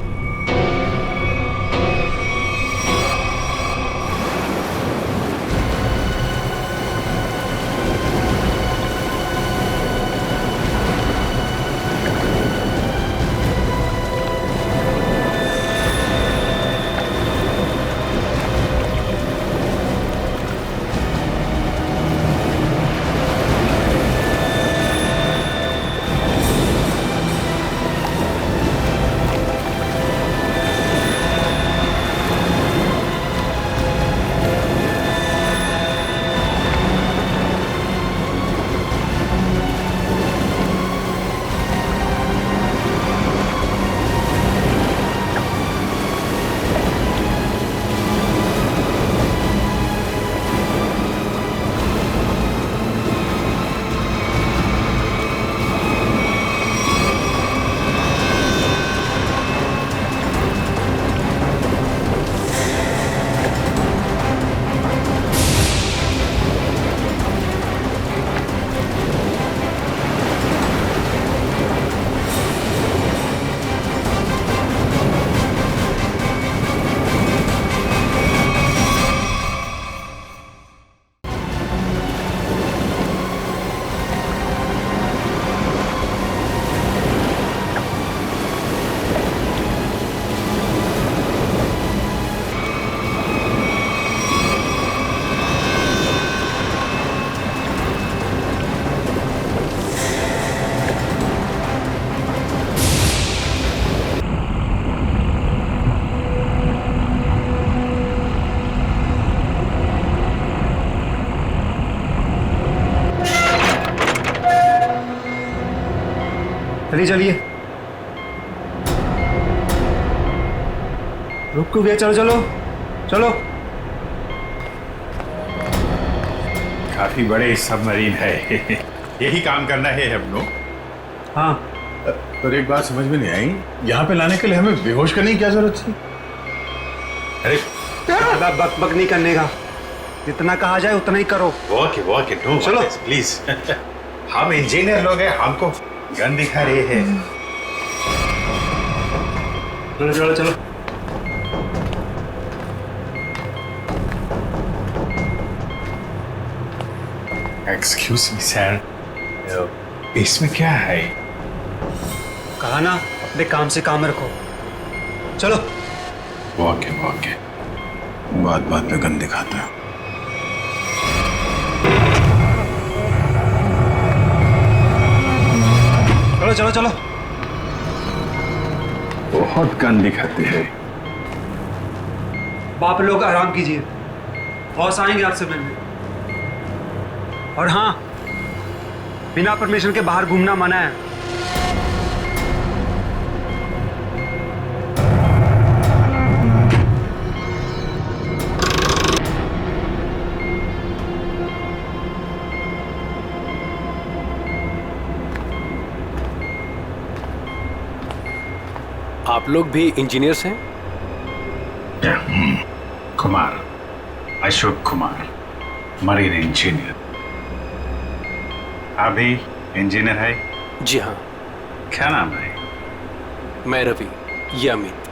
चलिए रुक गया। चलो काफी बड़े सबमरीन है। यही काम करना है हम लोग। हाँ, पर एक बात समझ में नहीं आई, यहाँ पे लाने के लिए हमें बेहोश करने की क्या जरूरत थी? अरे ज्यादा बक नहीं करने का, जितना कहा जाए उतना ही करो। वॉक इट, चलो प्लीज। हम इंजीनियर लोग हैं, हमको गन दिखा रहे हैं। चलो एक्सक्यूज मी सर, इसमें क्या है? कहा ना अपने काम से काम रखो। चलो। वॉक बात पे गन दिखाता है। चलो बहुत गन दिखाते हैं। बाप लोग आराम कीजिए, बॉस आएंगे आपसे मिलने। और हाँ, बिना परमिशन के बाहर घूमना मना है। आप लोग भी इंजीनियर्स हैं? Kumar, Ashok Kumar, marine engineer. आप भी इंजीनियर है? जी हाँ। क्या नाम है? मैं रवि, ये अमित।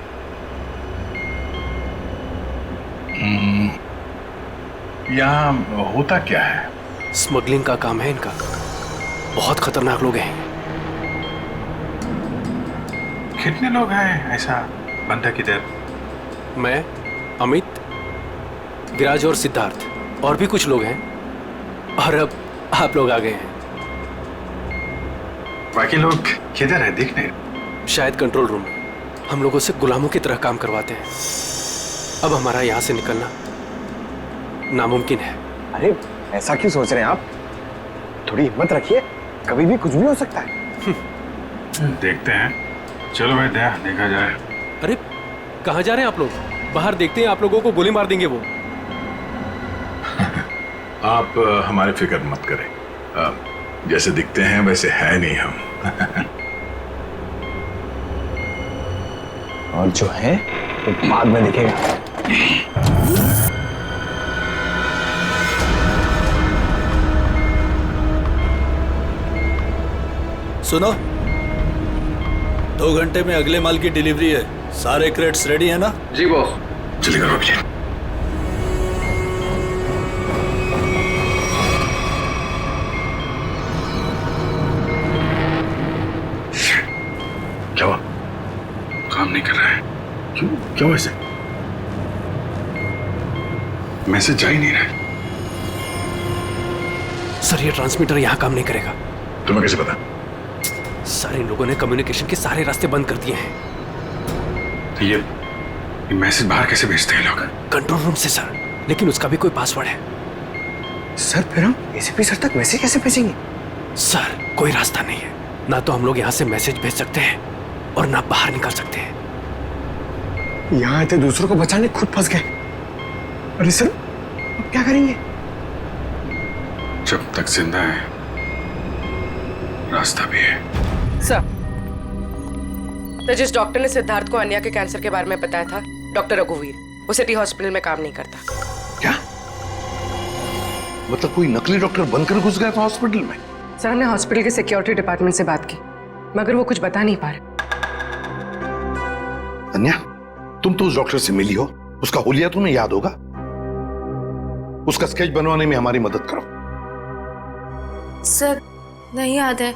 यहाँ होता क्या है? स्मगलिंग का काम है इनका। बहुत खतरनाक लोग हैं। कितने लोग हैं ऐसा बंधक इधर? मैं, अमित, विराज और सिद्धार्थ, और भी कुछ लोग हैं। और अब आप लोग आ गए हैं। बाकी लोग किधर हैं? दिख नहीं। शायद कंट्रोल रूम में। हम लोगों से गुलामों की तरह काम करवाते हैं। अब हमारा यहाँ से निकलना नामुमकिन है। अरे ऐसा क्यों सोच रहे हैं आप? थोड़ी हिम्मत रखिए, कभी भी कुछ भी हो सकता है। देखते हैं। चलो भाई, देखा जाए। अरे कहाँ जा रहे हैं आप लोग? बाहर देखते हैं, आप लोगों को गोली मार देंगे वो। आप हमारी फिक्र मत करें। जैसे दिखते हैं वैसे है नहीं हम। और जो है वो बाद में दिखेगा। सुनो, 2 घंटे में अगले माल की डिलीवरी है। सारे क्रेट्स रेडी है ना? जी बॉस। जल्दी करो अभी। क्या हुआ? काम नहीं कर रहा है? क्यों ऐसे? मैसेज जा ही नहीं रहा। सर, ये ट्रांसमीटर यहाँ काम नहीं करेगा। तुम्हें कैसे पता? सारे लोगों ने कम्युनिकेशन के सारे रास्ते बंद कर दिए हैं। तो ये मैसेज बाहर कैसे भेजते हैं लोग? कंट्रोल रूम से सर, लेकिन उसका भी कोई पासवर्ड है। सर फिर हम एसीपी सर तक मैसेज कैसे भेजेंगे? सर, कोई रास्ता नहीं है। ना तो हम लोग यहाँ से मैसेज भेज सकते हैं और ना बाहर निकल सकते हैं। यहाँ आते दूसरों को बचाने खुद फंस गए। अरे सर, अब क्या करेंगे? जब तक जिंदा है रास्ता भी है। सर, तो जिस डॉक्टर ने सिद्धार्थ को अन्या के कैंसर के बारे में बताया था, डॉक्टर रघुवीर, वो सिटी हॉस्पिटल में काम नहीं करता। क्या मतलब कोई नकली डॉक्टर बनकर घुस गया था हॉस्पिटल में? सर, हमने हॉस्पिटल के सिक्योरिटी डिपार्टमेंट से बात की, मगर वो कुछ बता नहीं पा रहे। अन्या, तुम तो उस डॉक्टर से मिली हो, उसका हुलिया तुम्हें याद होगा। उसका स्केच बनवाने में हमारी मदद करो। सर, नहीं याद है।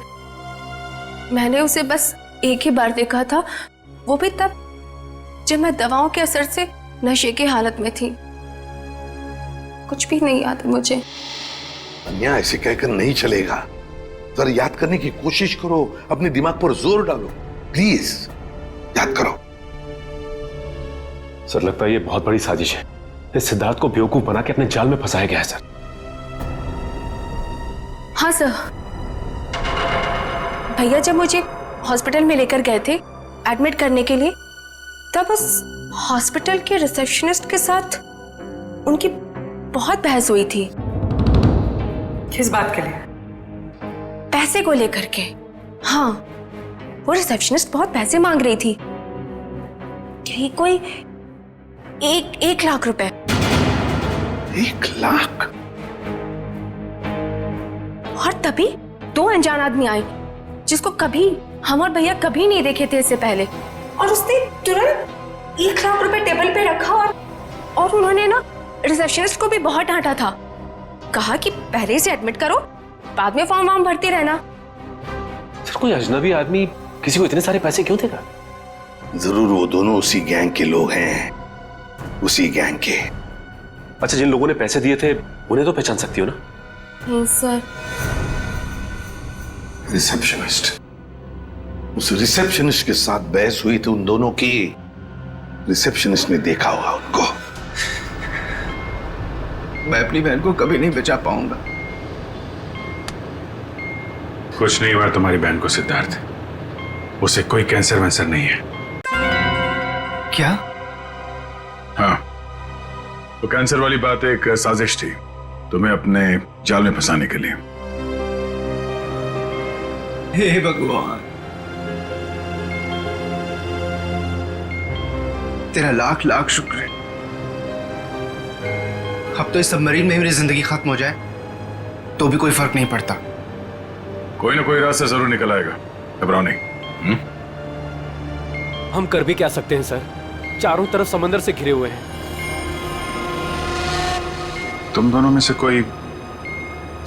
मैंने उसे बस एक ही बार देखा था, वो भी तब जब मैं दवाओं के असर से नशे की हालत में थी। कुछ भी नहीं याद है मुझे। अन्या, ऐसे कहकर नहीं चलेगा। जरा याद करने की कोशिश करो, अपने दिमाग पर जोर डालो, प्लीज याद करो। सर, लगता है ये बहुत बड़ी साजिश है। इस सिद्धार्थ को बेवकूफ बना के अपने जाल में फंसाया गया है सर। हाँ सर, भैया जब मुझे हॉस्पिटल में लेकर गए थे एडमिट करने के लिए, तब उस हॉस्पिटल के रिसेप्शनिस्ट के साथ उनकी बहुत बहस हुई थी। किस बात के लिए? पैसे को लेकर के। हाँ, वो रिसेप्शनिस्ट बहुत पैसे मांग रही थी। यही कोई 1 लाख रुपए। 1 लाख? और तभी 2 अनजान आदमी आए, जिसको कभी हम और भैया कभी नहीं देखे थे इससे पहले, और उसने तुरंत 1 लाख रुपए टेबल पे रखा और उन्होंने ना रिसेप्शनिस्ट को भी बहुत डांटा था। कहा कि पहले से एडमिट करो, बाद में फॉर्म वार्म भरते रहना। सर, कोई अजनबी आदमी किसी को इतने सारे पैसे क्यों देगा? जरूर वो दोनों उसी गैंग के लोग हैं, उसी गैंग के। अच्छा, जिन लोगों ने पैसे दिए थे उन्हें तो पहचान सकती हो ना? नहीं सर। रिसेप्शनिस्ट, उस रिसेप्शनिस्ट के साथ बहस हुई थी उन दोनों की। रिसेप्शनिस्ट ने देखा होगा उनको। मैं अपनी बहन को कभी नहीं बचा पाऊंगा। कुछ नहीं हुआ तुम्हारी बहन को सिद्धार्थ, उसे कोई कैंसर वैंसर नहीं है। क्या? हाँ, वो कैंसर वाली बात एक साजिश थी तुम्हें अपने जाल में फंसाने के लिए। हे भगवान, तेरा लाख लाख शुक्र है। अब तो इस सबमरीन में मेरी जिंदगी खत्म हो जाए तो भी कोई फर्क नहीं पड़ता। कोई ना कोई रास्ता जरूर निकल आएगा, घबराओ नहीं। हम कर भी क्या सकते हैं सर? चारों तरफ समंदर से घिरे हुए हैं। तुम दोनों में से कोई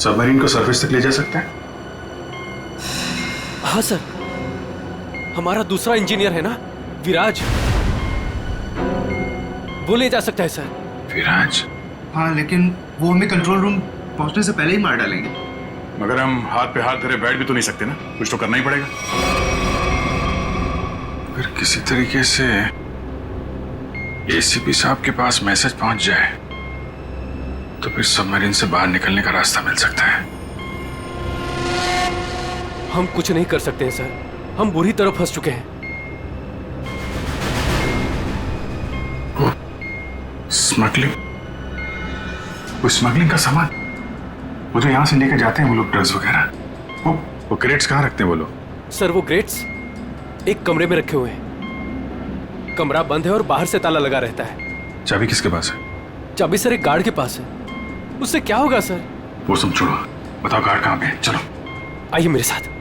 सबमरीन को सरफेस तक ले जा सकता है? हाँ सर, हमारा दूसरा इंजीनियर है ना, विराज, वो ले जा सकता है सर। विराज? हाँ, लेकिन वो हमें कंट्रोल रूम पहुंचने से पहले ही मार डालेंगे। मगर हम हाथ पे हाथ धरे बैठ भी तो नहीं सकते ना, कुछ तो करना ही पड़ेगा। अगर किसी तरीके से एसीपी साहब के पास मैसेज पहुंच जाए तो फिर सबमरीन से बाहर निकलने का रास्ता मिल सकता है। हम कुछ नहीं कर सकते हैं सर, हम बुरी तरह फंस चुके हैं। स्मगलिंग? वो स्मगलिंग का सामान वो जो यहां से लेकर जाते हैं वो लोग, ड्रग्स वगैरह, वो क्रेट्स कहाँ रखते हैं वो लोग? सर वो क्रेट्स एक कमरे में रखे हुए हैं। कमरा बंद है और बाहर से ताला लगा रहता है। चाबी किसके पास है? चाबी सर एक गार्ड के पास है। उससे क्या होगा सर? वो सब छोड़ो, बताओ गार्ड कहाँ पे है? चलो आइए मेरे साथ।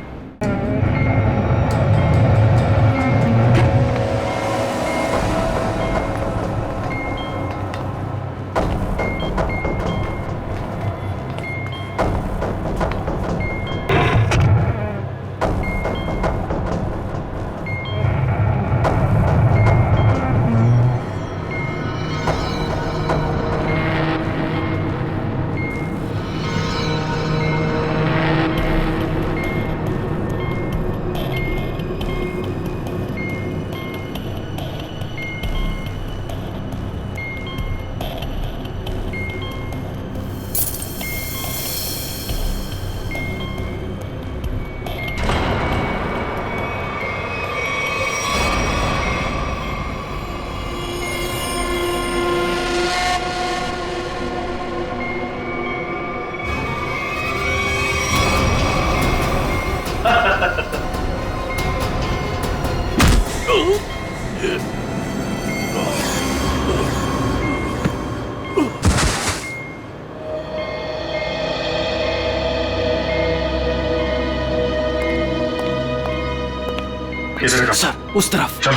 सर उस तरफ। चल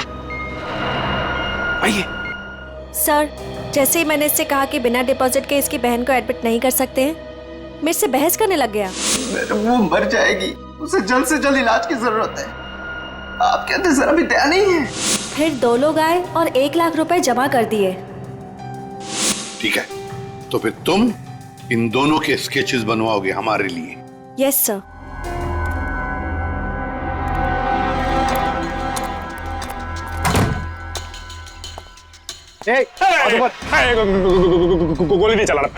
आइए। सर, जैसे ही मैंने इससे कहा कि बिना डिपॉजिट के इसकी बहन को एडमिट नहीं कर सकते हैं, मेरे से बहस करने लग गया। वो मर जाएगी, उसे जल्द से जल्द इलाज की जरूरत है। आपके अंदर जरा भी दया नहीं है। फिर 2 लोग आए और 1 लाख रुपए जमा कर दिए। ठीक है, तो फिर तुम इन दोनों के स्केचेस बनवाओगे हमारे लिए? Yes sir. गोली नहीं चलाना।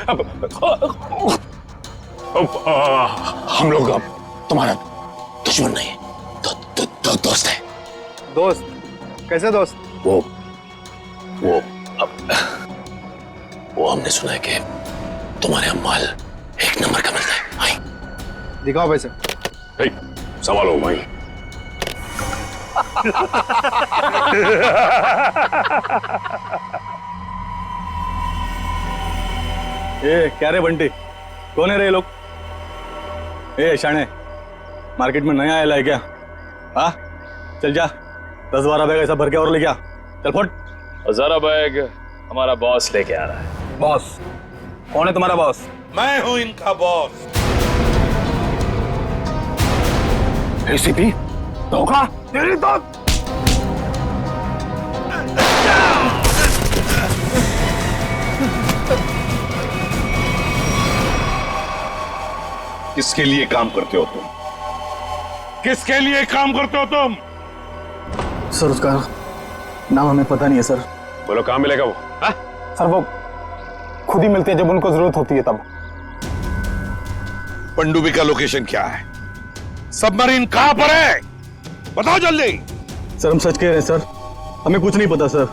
हम लोग तुम्हारा दुश्मन नहीं, दोस्त है। दोस्त? कैसे दोस्त? वो हमने सुना है कि तुम्हारे यहाँ माल 1 नंबर का मिलता है। भाई दिखाओ पैसे। सवाल हो भाई। क्या रे बंटी, कौन है रे ये लोग? शाणे, मार्केट में नया आया है क्या? हाँ, चल जा 10-12 बैग ऐसा भर के और ले गया। चल फुट। 1000 बैग हमारा बॉस लेके आ रहा है। बॉस? कौन है तुम्हारा बॉस? मैं हूं इनका बॉस। एसीपी धोखा तेरी तो। किसके लिए काम करते हो तुम? किसके लिए काम करते हो तुम? सर उसका नाम हमें पता नहीं है सर। बोलो कहाँ मिलेगा वो? सर वो खुद ही मिलते हैं जब उनको जरूरत होती है तब। पनडुब्बी का लोकेशन क्या है? सबमरीन कहां पर है? बताओ जल्दी। सर हम सच कह रहे हैं सर, हमें कुछ नहीं पता सर।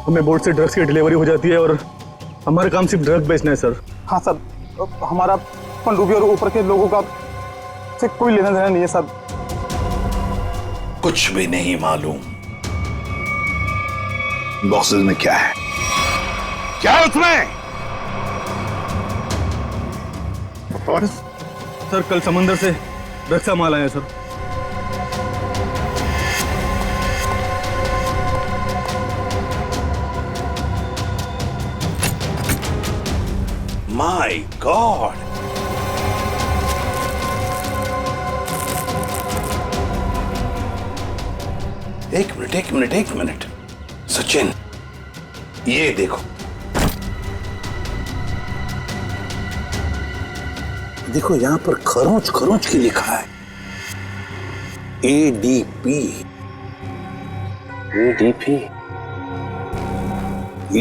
हमें बोट से ड्रग्स की डिलीवरी हो जाती है और हमारा काम सिर्फ ड्रग बेचना है सर। हाँ सर, हमारा पनडुब्बी और ऊपर के लोगों का से कोई लेना देना नहीं है सर। कुछ भी नहीं मालूम। बॉक्सेस में क्या है? क्या है उसमें? सर कल समंदर से ड्रग्स का माल आया सर। My God! एक मिनट सचिन, ये देखो, देखो यहां पर खरोंच खरोंच के लिखा है ADP।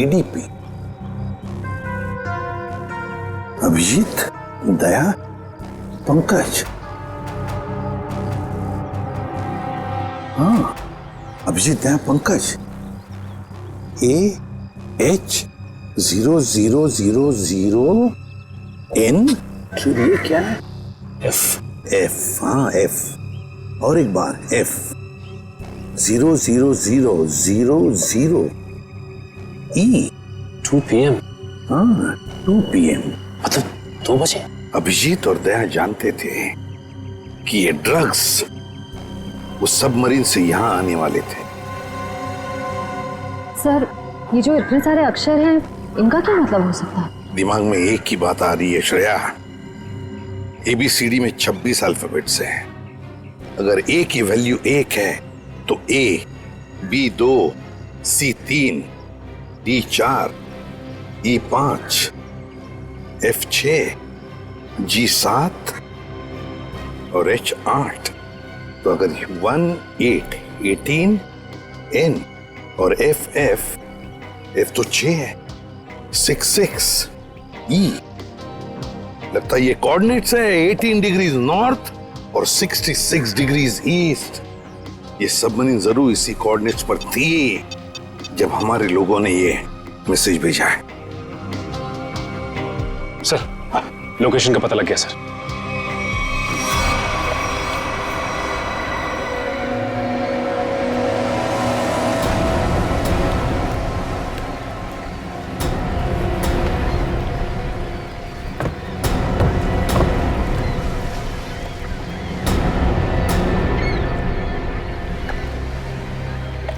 ADP अभिजीत, दया, पंकज। हाँ, अभिजीत, दया, पंकज। AH0000N। ये क्या है? F। हाँ, F। और एक बार F 00000E। 2 PM। हाँ, 2 PM, मतलब 2 बजे। अभिजीत और दया जानते थे कि ये ड्रग्स वो सबमरीन से यहां आने वाले थे। सर, ये जो इतने सारे अक्षर हैं, इनका क्या मतलब हो सकता है? दिमाग में एक ही बात आ रही है श्रेया। ABCD में 26 अल्फाबेट्स हैं। अगर A की वैल्यू 1 है तो A, B 2, C 3, D 4, E 5, F 6, G 7 और H 8। तो अगर 1 8 18, N और F तो 6 है, 6 6 E। लगता है ये कोऑर्डिनेट्स है 18 डिग्रीज नॉर्थ और 66 डिग्रीज ईस्ट। ये सबमरीन जरूर इसी कोऑर्डिनेट्स पर थी जब हमारे लोगों ने ये मैसेज भेजा है। सर, लोकेशन का पता लग गया सर।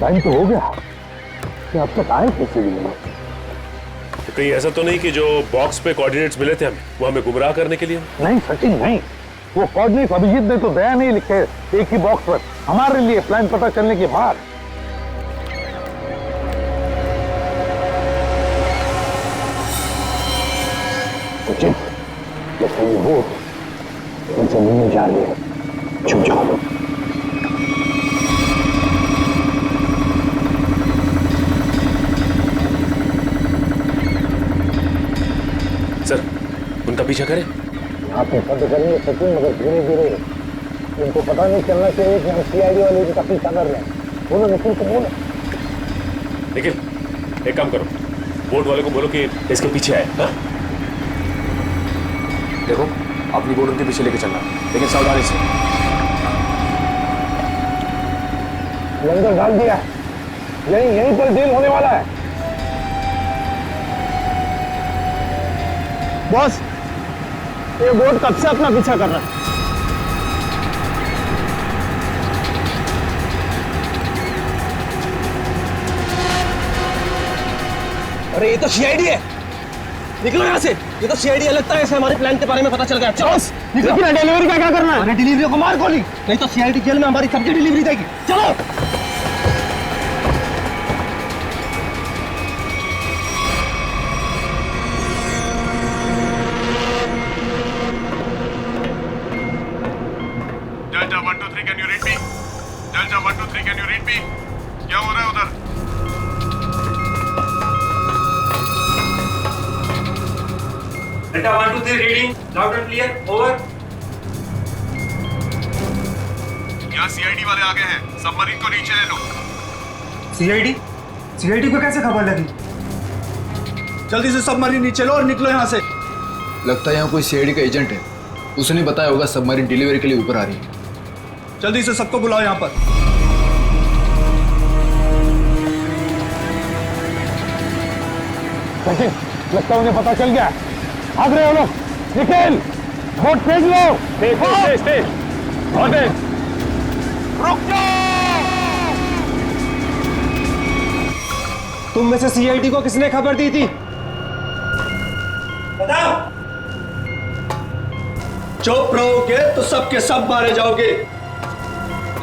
टाइम तो हो गया, कि अब तक आए कैसे भी नहीं? कहीं ऐसा तो नहीं कि जो बॉक्स पे कोऑर्डिनेट्स मिले थे हमें, वो हमें गुमराह करने के लिए? नहीं सचिन, नहीं। वो कोऑर्डिनेट्स अभिजीत ने तो दया नहीं लिखे एक ही बॉक्स पर हमारे लिए प्लान पता चलने के बाद। सचिन, जैसे ये बोट जमीन में जा रही है, छुप जाओ। सर, उनका पीछा करें? आप बंद करेंगे सचिन, मगर धीरे धीरे। इनको पता नहीं चलना चाहिए कि हम CID वाले इनका पीछा कर रहे हैं। बोलो निखिल को बोलो। निखिल, एक काम करो, बोट वाले को बोलो कि इसके पीछे आए। हाँ? देखो, अपनी बोट उनके पीछे लेके चलना, लेकिन सावधानी से। लंगर डाल दिया, यहीं पर डील होने वाला है। बॉस, ये बोट कब से अपना पीछा कर रहा है? अरे ये तो CID है, निकलो यहाँ से। ये तो CID है, लगता है ऐसे हमारे प्लान के बारे में पता चल गया। चलो निकलो। डिलीवरी का क्या करना है? अरे डिलीवरी को मार गोली, नहीं तो CID जेल में हमारी सबकी डिलीवरी देगी। चलो। Delta 1 2 3 can you read me? Delta 1 2 3 can you read me? क्या हो रहा है उधर? Delta 1 2 3 reading, loud and clear, over. यहाँ CID वाले आ गए हैं, सबमरीन को नीचे ले लो। CID को कैसे खबर लगी? जल्दी से सबमरीन नीचे लो और निकलो यहाँ से। लगता है यहाँ कोई CID का एजेंट है, उसने बताया होगा सबमरीन डिलीवरी के लिए ऊपर आ रही है। जल्दी से सबको बुलाओ यहाँ पर। सचिन, लगता है उन्हें पता चल गया। भाग रहे हो लोग। निखिल, बोट फेंक लो। तेज और तेज। रुक जाओ। तुम में से CID को किसने खबर दी थी? बताओ। चुप रहोगे तो सबके सब मारे जाओगे,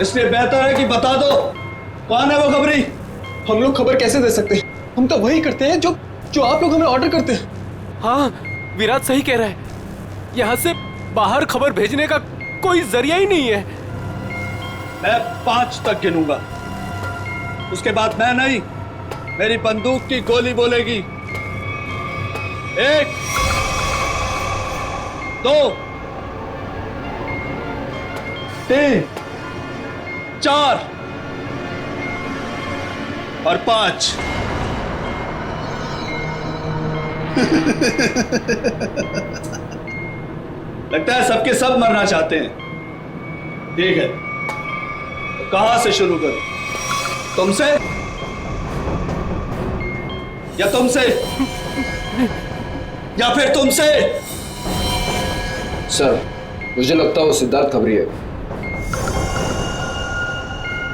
इसलिए बेहतर है कि बता दो कौन है वो खबरी। हम लोग खबर कैसे दे सकते हैं? हम तो वही करते हैं जो जो आप लोग हमें ऑर्डर करते हैं। हाँ, विराट सही कह रहा है। यहाँ से बाहर खबर भेजने का कोई जरिया ही नहीं है। मैं 5 तक गिनूंगा, उसके बाद मैं नहीं, मेरी बंदूक की गोली बोलेगी। 1, 2, 3, 4 और 5। लगता है सबके सब मरना चाहते हैं। ठीक है, तो कहां से शुरू करूं? तुमसे या तुमसे या फिर तुमसे? सर, मुझे लगता है वो सिद्धार्थ खबरी है।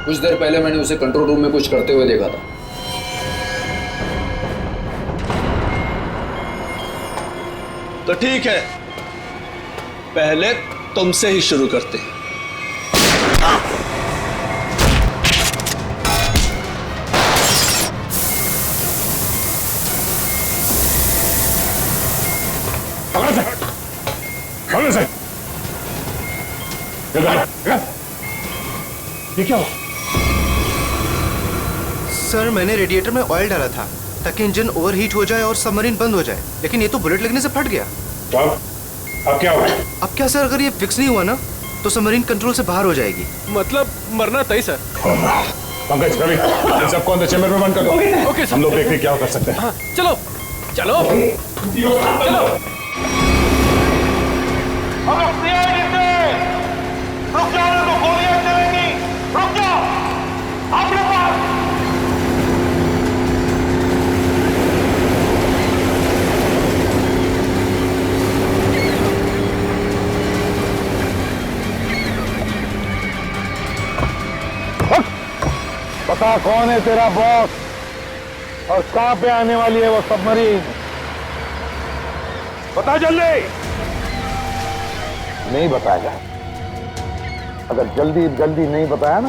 कुछ देर पहले मैंने उसे कंट्रोल रूम में कुछ करते हुए देखा था। तो ठीक है, पहले तुमसे ही शुरू करते हैं। ये क्या हो? सर, मैंने रेडिएटर में ऑयल डाला था ताकि इंजन ओवरहीट हो जाए और सबमरीन बंद हो जाए, लेकिन ये तो बुलेट लगने से फट गया। तो अब क्या होगा? अब क्या सर, अगर ये फिक्स नहीं हुआ ना तो सबमरीन कंट्रोल से बाहर हो जाएगी। मतलब मरना तय सर। पंकज, रवि, इन सबको अंदर चैम्बर में बंद कर दो। Okay sir. हम लोग देखते क्या कर सकते हैं। हाँ, चलो चलो चलो। रुक जाओ, तो गोलियां चलेंगी। रुक जाओ, अपने पास। बता कौन है तेरा बॉस और कहां पे आने वाली है वो सबमरीन? बता जल्दी। नहीं बताएगा। अगर जल्दी जल्दी नहीं बताया ना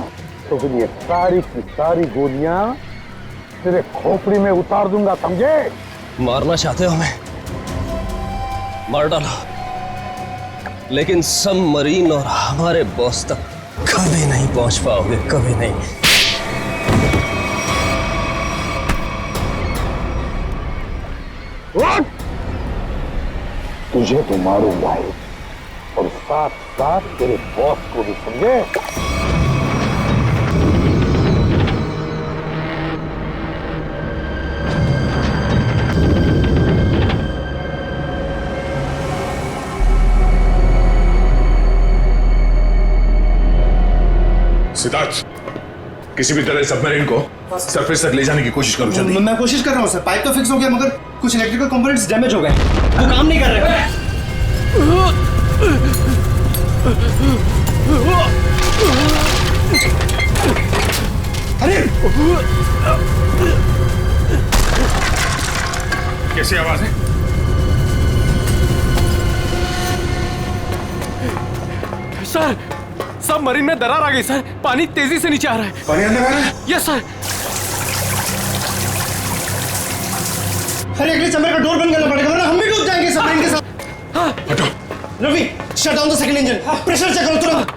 तो फिर ये सारी की सारी गोलियां तेरे खोपड़ी में उतार दूंगा, समझे? मारना चाहते हो हमें? मार डालो, लेकिन सबमरीन और हमारे बॉस तक कभी नहीं पहुंच पाओगे, कभी नहीं। तुझे तो मारूंगा ही और साथ साथ तेरे बॉस को भी, समझे? सिद्धार्थ, किसी भी तरह सबमरीन को सरफेस तक ले जाने की कोशिश करो जल्दी। मैं कोशिश कर रहा हूँ सर। पाइप तो फिक्स हो गया मगर कुछ इलेक्ट्रिकल कंपोनेंट्स डैमेज हो गए, वो काम नहीं कर रहे। अरे कैसी आवाज है? सर, सबमरीन में दरार आ गई सर। पानी तेजी से नीचे आ रहा है। पानी अंदर आ रहा है? Yes sir. अरे अगले चैम्बर का डोर बंद करना पड़ेगा वरना हम भी डूब जाएंगे सबमरीन के साथ। हाँ। हटो। Ravi, shut down the second engine. Pressure check करो तुरंत।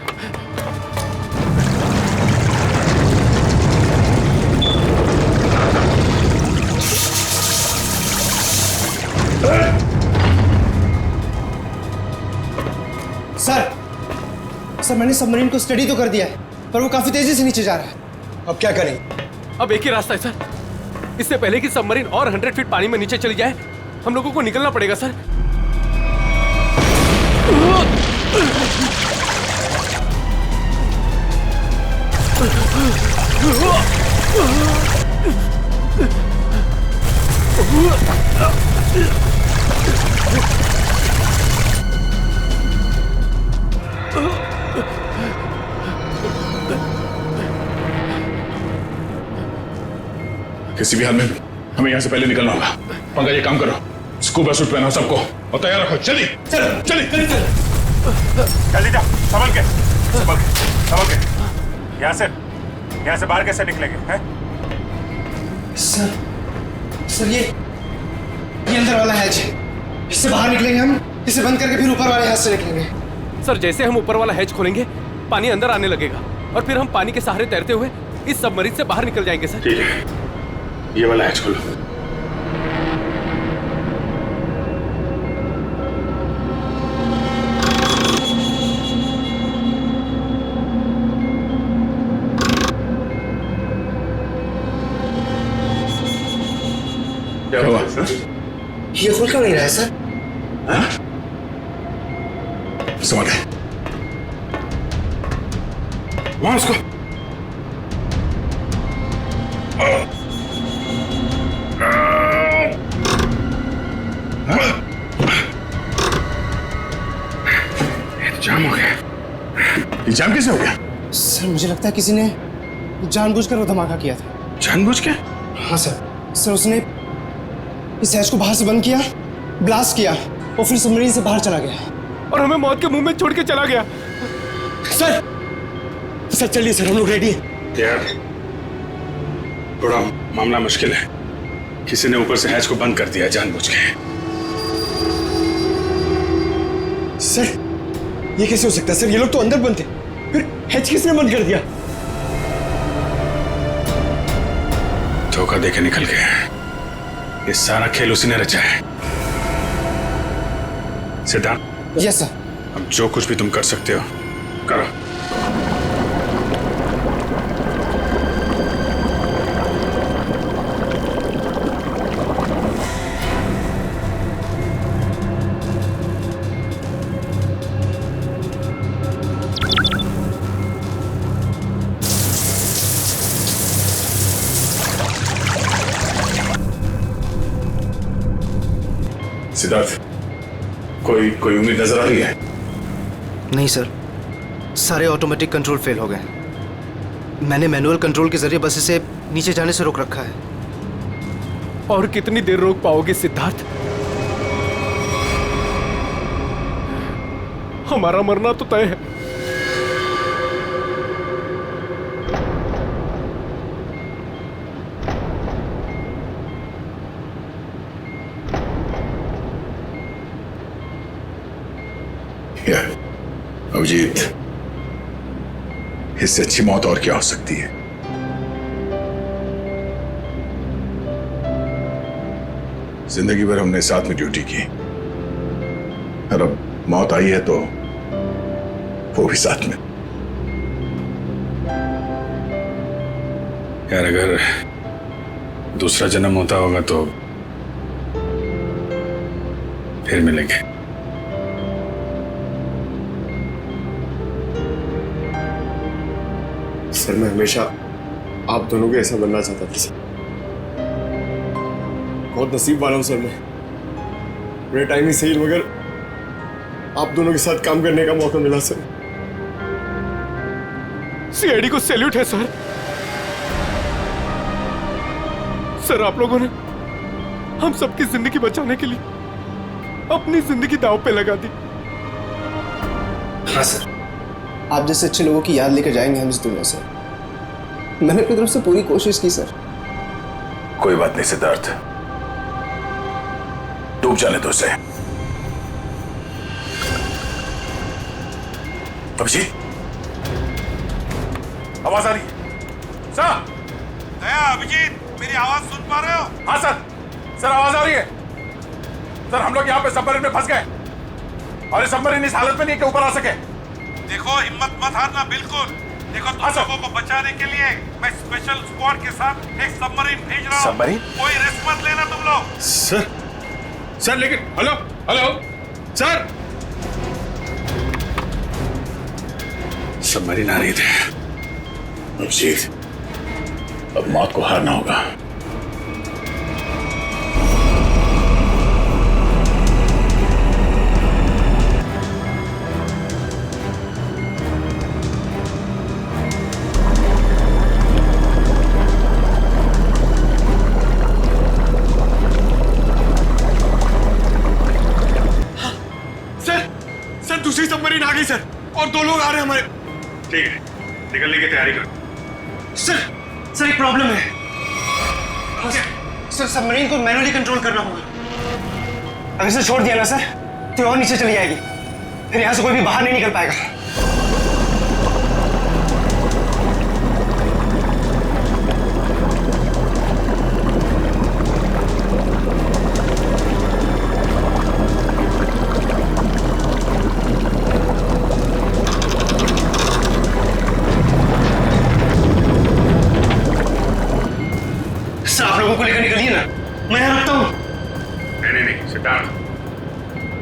सर, मैंने सबमरीन को स्टडी तो कर दिया है पर वो काफी तेजी से नीचे जा रहा है। अब क्या करें? अब एक ही रास्ता है सर। इससे पहले कि सबमरीन और 100 फीट पानी में नीचे चली जाए, हम लोगों को निकलना पड़ेगा सर। किसी भी हाल में हमें यहाँ से पहले निकलना होगा। पंकज, ये काम करो, स्कूबा सूट पहनाओ सबको और तैयार रखो। जल्दी चलो, जल्दी जल्दी चलो। जल्दी जाओ, संभल के, संभल के, संभल के। यहाँ से बाहर कैसे निकलेंगे हैं? सर ये अंदर वाला हैच है, इससे बाहर निकलेंगे हम, इसे बंद करके फिर ऊपर वाले हैच से निकलेंगे। सर जैसे हम ऊपर वाला हैच खोलेंगे पानी अंदर आने लगेगा और फिर हम पानी के सहारे तैरते हुए इस सबमरीन से बाहर निकल जाएंगे सर। ठीक है, ये वाला हैच खोलो। क्या हुआ सर? ये खुल क्यों नहीं रहा है सर? समझ गए। वहां उसको जाम हो गया। ये जाम कैसे हो गया? सर मुझे लगता है किसी ने जानबूझकर वो धमाका किया था। जानबूझ के? हाँ सर उसने इस हैच को बाहर से बंद किया, ब्लास्ट किया और फिर सबमरीन से बाहर चला गया और हमें मौत के मुंह में छोड़ के चला गया। सर चलिए सर, हम लोग रेडी हैं। यार थोड़ा मामला मुश्किल है, किसी ने ऊपर से हैच को बंद कर दिया जानबूझ के। सर ये कैसे हो सकता है सर? ये लोग तो अंदर बंद थे, फिर हैच किसने बंद कर दिया? धोखा देके निकल गए। ये सारा खेल उसी ने रचा है। सिद्धार्थ। Yes sir. अब जो कुछ भी तुम कर सकते हो करो। सिद्धार्थ, कोई उम्मीद नजर आ रही है? नहीं सर, सारे ऑटोमेटिक कंट्रोल फेल हो गए। मैंने मैनुअल कंट्रोल के जरिए बस इसे नीचे जाने से रोक रखा है। और कितनी देर रोक पाओगे सिद्धार्थ? हमारा मरना तो तय है। अभिजीत, इससे अच्छी मौत और क्या हो सकती है? जिंदगी भर हमने साथ में ड्यूटी की और अब मौत आई है तो वो भी साथ में। यार अगर दूसरा जन्म होता होगा तो फिर मिलेंगे। सर मैं हमेशा आप दोनों के ऐसा बनना चाहता था सर। बहुत नसीब वाला हूं सर मैं। मेरे टाइम ही सही मगर आप दोनों के साथ काम करने का मौका मिला सर। सीआईडी को सैल्यूट है सर। सर आप लोगों ने हम सबकी जिंदगी बचाने के लिए अपनी जिंदगी दांव पे लगा दी। हाँ सर, आप जैसे अच्छे लोगों की याद लेकर जाएंगे हम इस दुनिया से। मैंने अपनी तरफ से पूरी कोशिश की सर। कोई बात नहीं सिद्धार्थ, डूब जाने दो उसे। अभिजीत, आवाज आ रही है? सर, दया, अभिजीत, मेरी आवाज सुन पा रहे हो? हाँ सर आवाज आ रही है। सर हम लोग यहाँ पे सबमरीन में फंस गए और ये सबमरीन इस हालत में नहीं कि ऊपर आ सके। देखो हिम्मत मत हारना बिल्कुल। देखो तुम लोगों को बचाने के लिए मैं स्पेशल स्क्वाड के साथ एक सबमरीन भेज रहा हूँ। सबमरीन? कोई रिस्क मत लेना तुम लोग। सर लेकिन हेलो सर, सबमरीन आ रही थी। अभिजीत, अब मौत को हारना होगा। दूसरी सबमरीन और 2 लोग आ रहे हैं हमारे। ठीक है, निकलने की तैयारी करो। सर एक प्रॉब्लम है। सर सबमरीन को मैनुअली कंट्रोल करना होगा। अगर इसे छोड़ दिया ना सर तो और नीचे चली जाएगी, फिर यहाँ से कोई भी बाहर नहीं निकल पाएगा। सर आप लोगों को लेकर निकलिए ना, मैं यहाँ रुकता हूँ। नहीं सिद्धार्थ,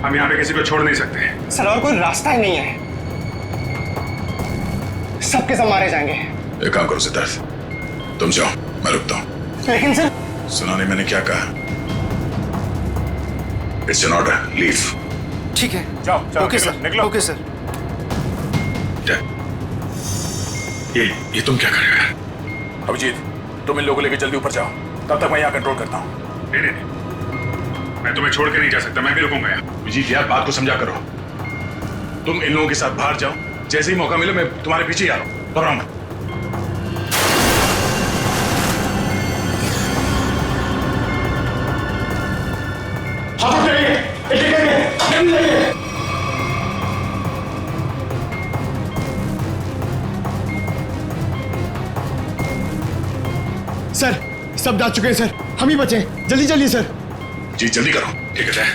हम यहाँ पे किसी को छोड़ नहीं सकते। सर और कोई रास्ता ही नहीं है, सबके सब मारे जाएंगे। एक काम करो सिद्धार्थ, तुम जाओ, मैं रुकता हूँ। लेकिन सर सुना नहीं मैंने क्या कहा? It's an order, leave. ठीक है, जाओ ओके सर, निकलो। Okay sir. ये तुम क्या कर रहे हो यार? अभिजीत, तुम इन लोगों को लेकर जल्दी ऊपर जाओ, तब तक मैं यहाँ कंट्रोल करता हूँ। नहीं, मैं तुम्हें छोड़ के नहीं जा सकता, मैं भी रुकूंगा यहाँ। अभिजीत यार, बात को समझा करो। तुम इन लोगों के साथ बाहर जाओ, जैसे ही मौका मिले मैं तुम्हारे पीछे ही आ रहा हूँ। घबराओ। सर सब जा चुके हैं सर, हम ही बचे। जल्दी चलिए सर। जी जल्दी करो। ठीक है,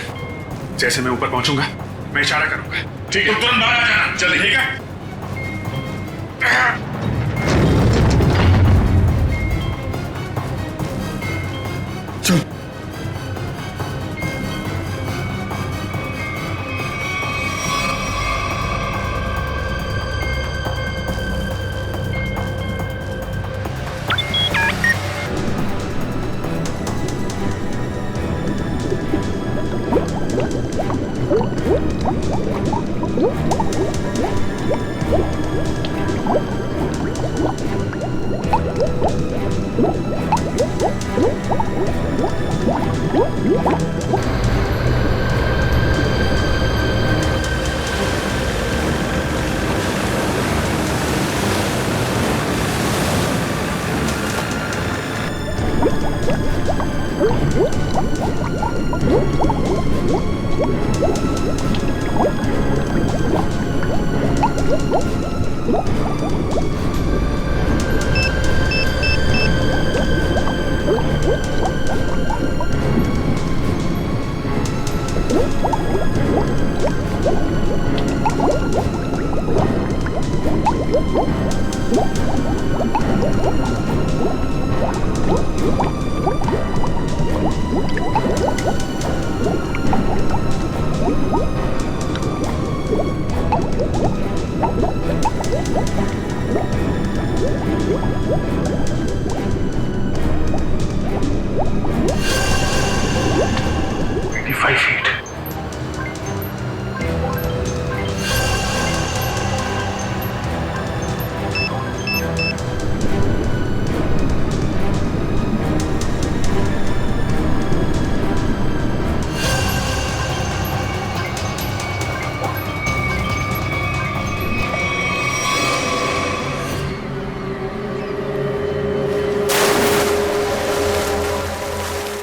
जैसे मैं ऊपर पहुंचूंगा मैं इशारा करूंगा। ठीक है, तुम तुरंत बाहर आ जाना जल्दी। ठीक है।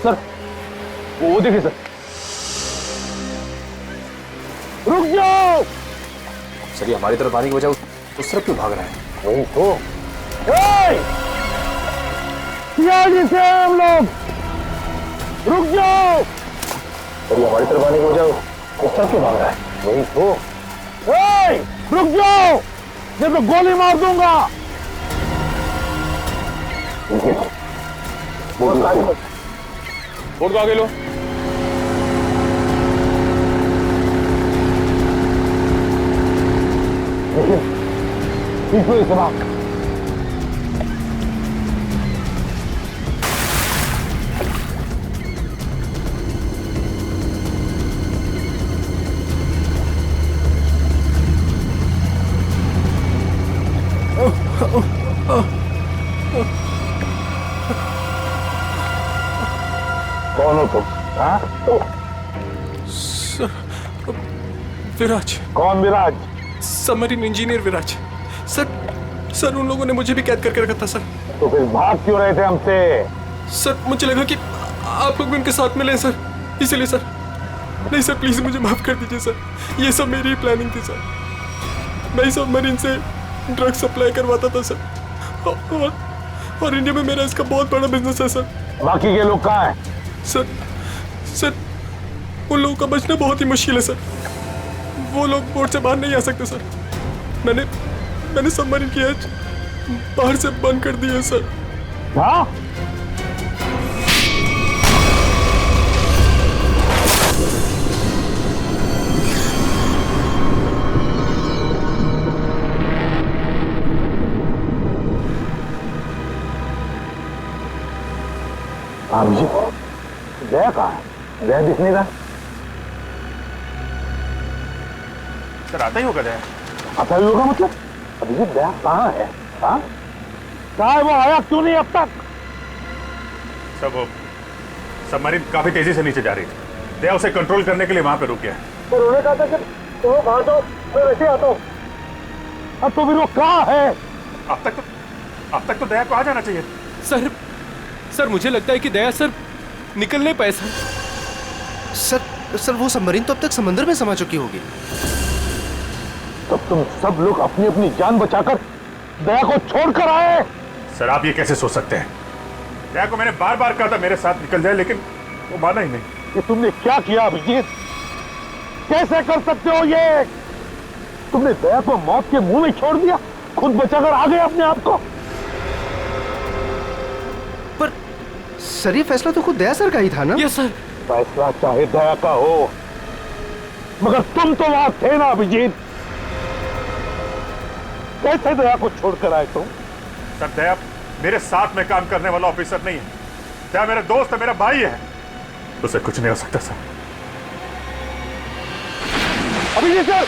चल। वो देखिए सर। रुक जाओ सर, ये हमारी तरफ आने की वजह उस तरफ क्यों भाग रहा है? वही तो से हम लोग रुक जाओ सर, ये हमारी तरफ आने की वजह उस तरफ क्यों भाग रहा है? वही तो रुक जाओ, नहीं तो गोली मार दूंगा। बोर्ड को आगे लो। देखिए जनाब, कौन हो तुम? हाँ? विराज। कौन विराज? सबमरीन इंजीनियर विराज। सर उन लोगों ने मुझे भी कैद करके रखा था सर। तो फिर भाग क्यों रहे थे हमसे? सर मुझे लगा कि आप लोग भी उनके साथ मिले सर, इसीलिए सर। नहीं सर प्लीज मुझे माफ कर दीजिए सर, ये सब मेरी ही प्लानिंग थी सर। मैं सबमरीन से ड्रग सप्लाई करवाता था सर, और इंडिया में मेरा इसका बहुत बड़ा बिजनेस है सर। बाकी के लोग कहाँ हैं? सर उन लोगों का बचना बहुत ही मुश्किल है सर। वो लोग बोट से बाहर नहीं आ सकते सर। मैंने सबमरीन की एज बाहर से बंद कर दी है सर। हाँ? अभिजीत, दया कहाँ है? दया दिख नहीं रहा। सर आता ही होगा दया। आता ही होगा मतलब? अभिजीत दया कहाँ है? हाँ? कहाँ है वो? आया क्यों नहीं अब तक? सब वो सबमरीन काफी तेजी से नीचे जा रही थी। दया उसे कंट्रोल करने के लिए वहां पे रुक गया है। तो उन्होंने कहा था कि तुम बाहर जाओ, मैं वैसे आता हूँ। अब तो फिर वो कहाँ है? अब तक तो दया को आ जाना चाहिए। सर मुझे लगता है कि दया सर निकल नहीं पाए सर वो सबमरीन तो अब तक समंदर में समा चुकी होगी। तब तुम सब लोग अपनी अपनी जान बचाकर दया को छोड़कर आए। सर आप ये कैसे सोच सकते हैं? दया को मैंने बार बार कहा था मेरे साथ निकल जाए, लेकिन वो माना ही नहीं। ये तुमने क्या किया अभिजीत? कैसे कर सकते हो ये? तुमने दया को मौत के मुंह में छोड़ दिया, खुद बचाकर आ गए अपने आप को। पर सर ये फैसला तो खुद दया सर का ही था ना? Yes sir. फैसला चाहे दया का हो, मगर तुम तो वहां थे ना अभिजीत। कैसे दया को छोड़कर आए तुम? सर दया मेरे साथ में काम करने वाला ऑफिसर नहीं है। दया मेरा दोस्त है, मेरा भाई है, उसे कुछ नहीं हो सकता सर। अभिजीत सर!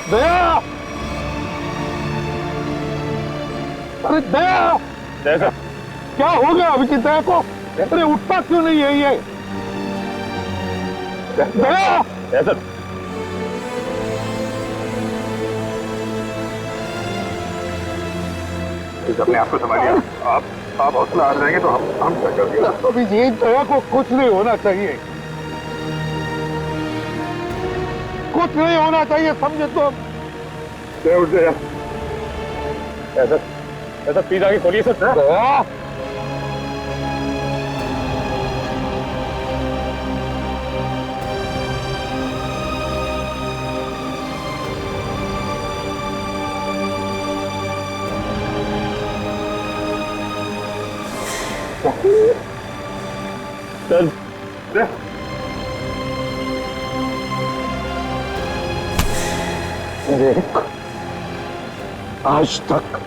दया! अरे दया! दया क्या हो गया अभिजीत दया को? अरे उठता क्यों नहीं है ये? दया! सर अपने आप को संभालिए। आप आप हौसला आ जाएंगे तो हम क्या करेंगे? अभिजीत, दया को कुछ नहीं होना चाहिए, कुछ नहीं होना चाहिए, समझे तो? उठ गया। ऐसा प्लीज आगे खोलिए सर। दया, चल देख, आज तक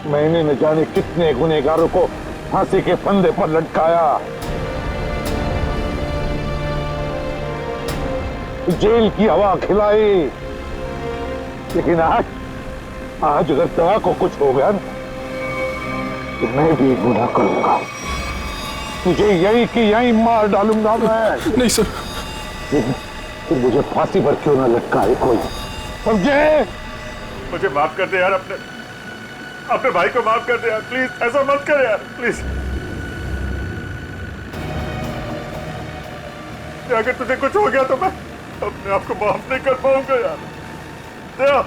मैंने न जाने कितने गुनहगारों को फांसी के फंदे पर लटकाया, जेल की हवा खिलाई, लेकिन आज अगर दया को कुछ हो गया ना तो मैं भी गुनाह करूंगा, तुझे यही कि यही मार डालूंगा मैं। नहीं सर, तू मुझे फांसी पर क्यों ना लटकाए कोई, समझे? मुझे माफ कर दे यार, अपने भाई को माफ कर दे यार, प्लीज ऐसा मत कर यार, प्लीज। अगर तुझे कुछ हो गया तो मैं अपने आप को माफ नहीं कर पाऊंगा यार। दया,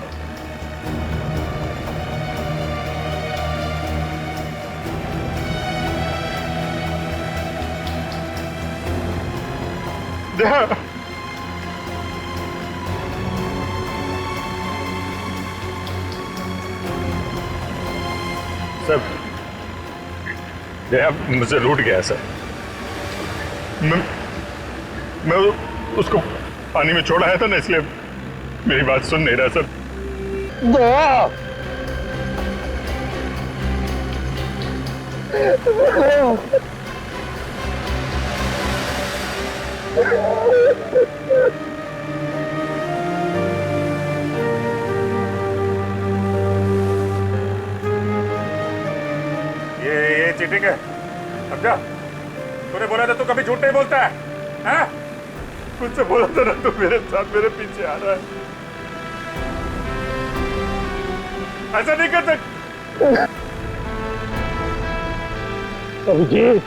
दया, सर, दया मुझसे रूठ गया सर। मैं उसको पानी में छोड़ आया था ना, इसलिए मेरी बात सुन नहीं रहा सर। दया, ये चीटिंग है, समझा? तूने बोला था तू कभी झूठ नहीं बोलता है, हैं? मुझसे बोला था ना तू मेरे साथ मेरे पीछे आ रहा है, ऐसा नहीं कर सकता। अभिजीत,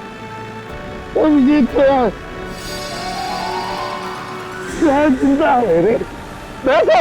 अभिजीत जिंदा है रे, देखो।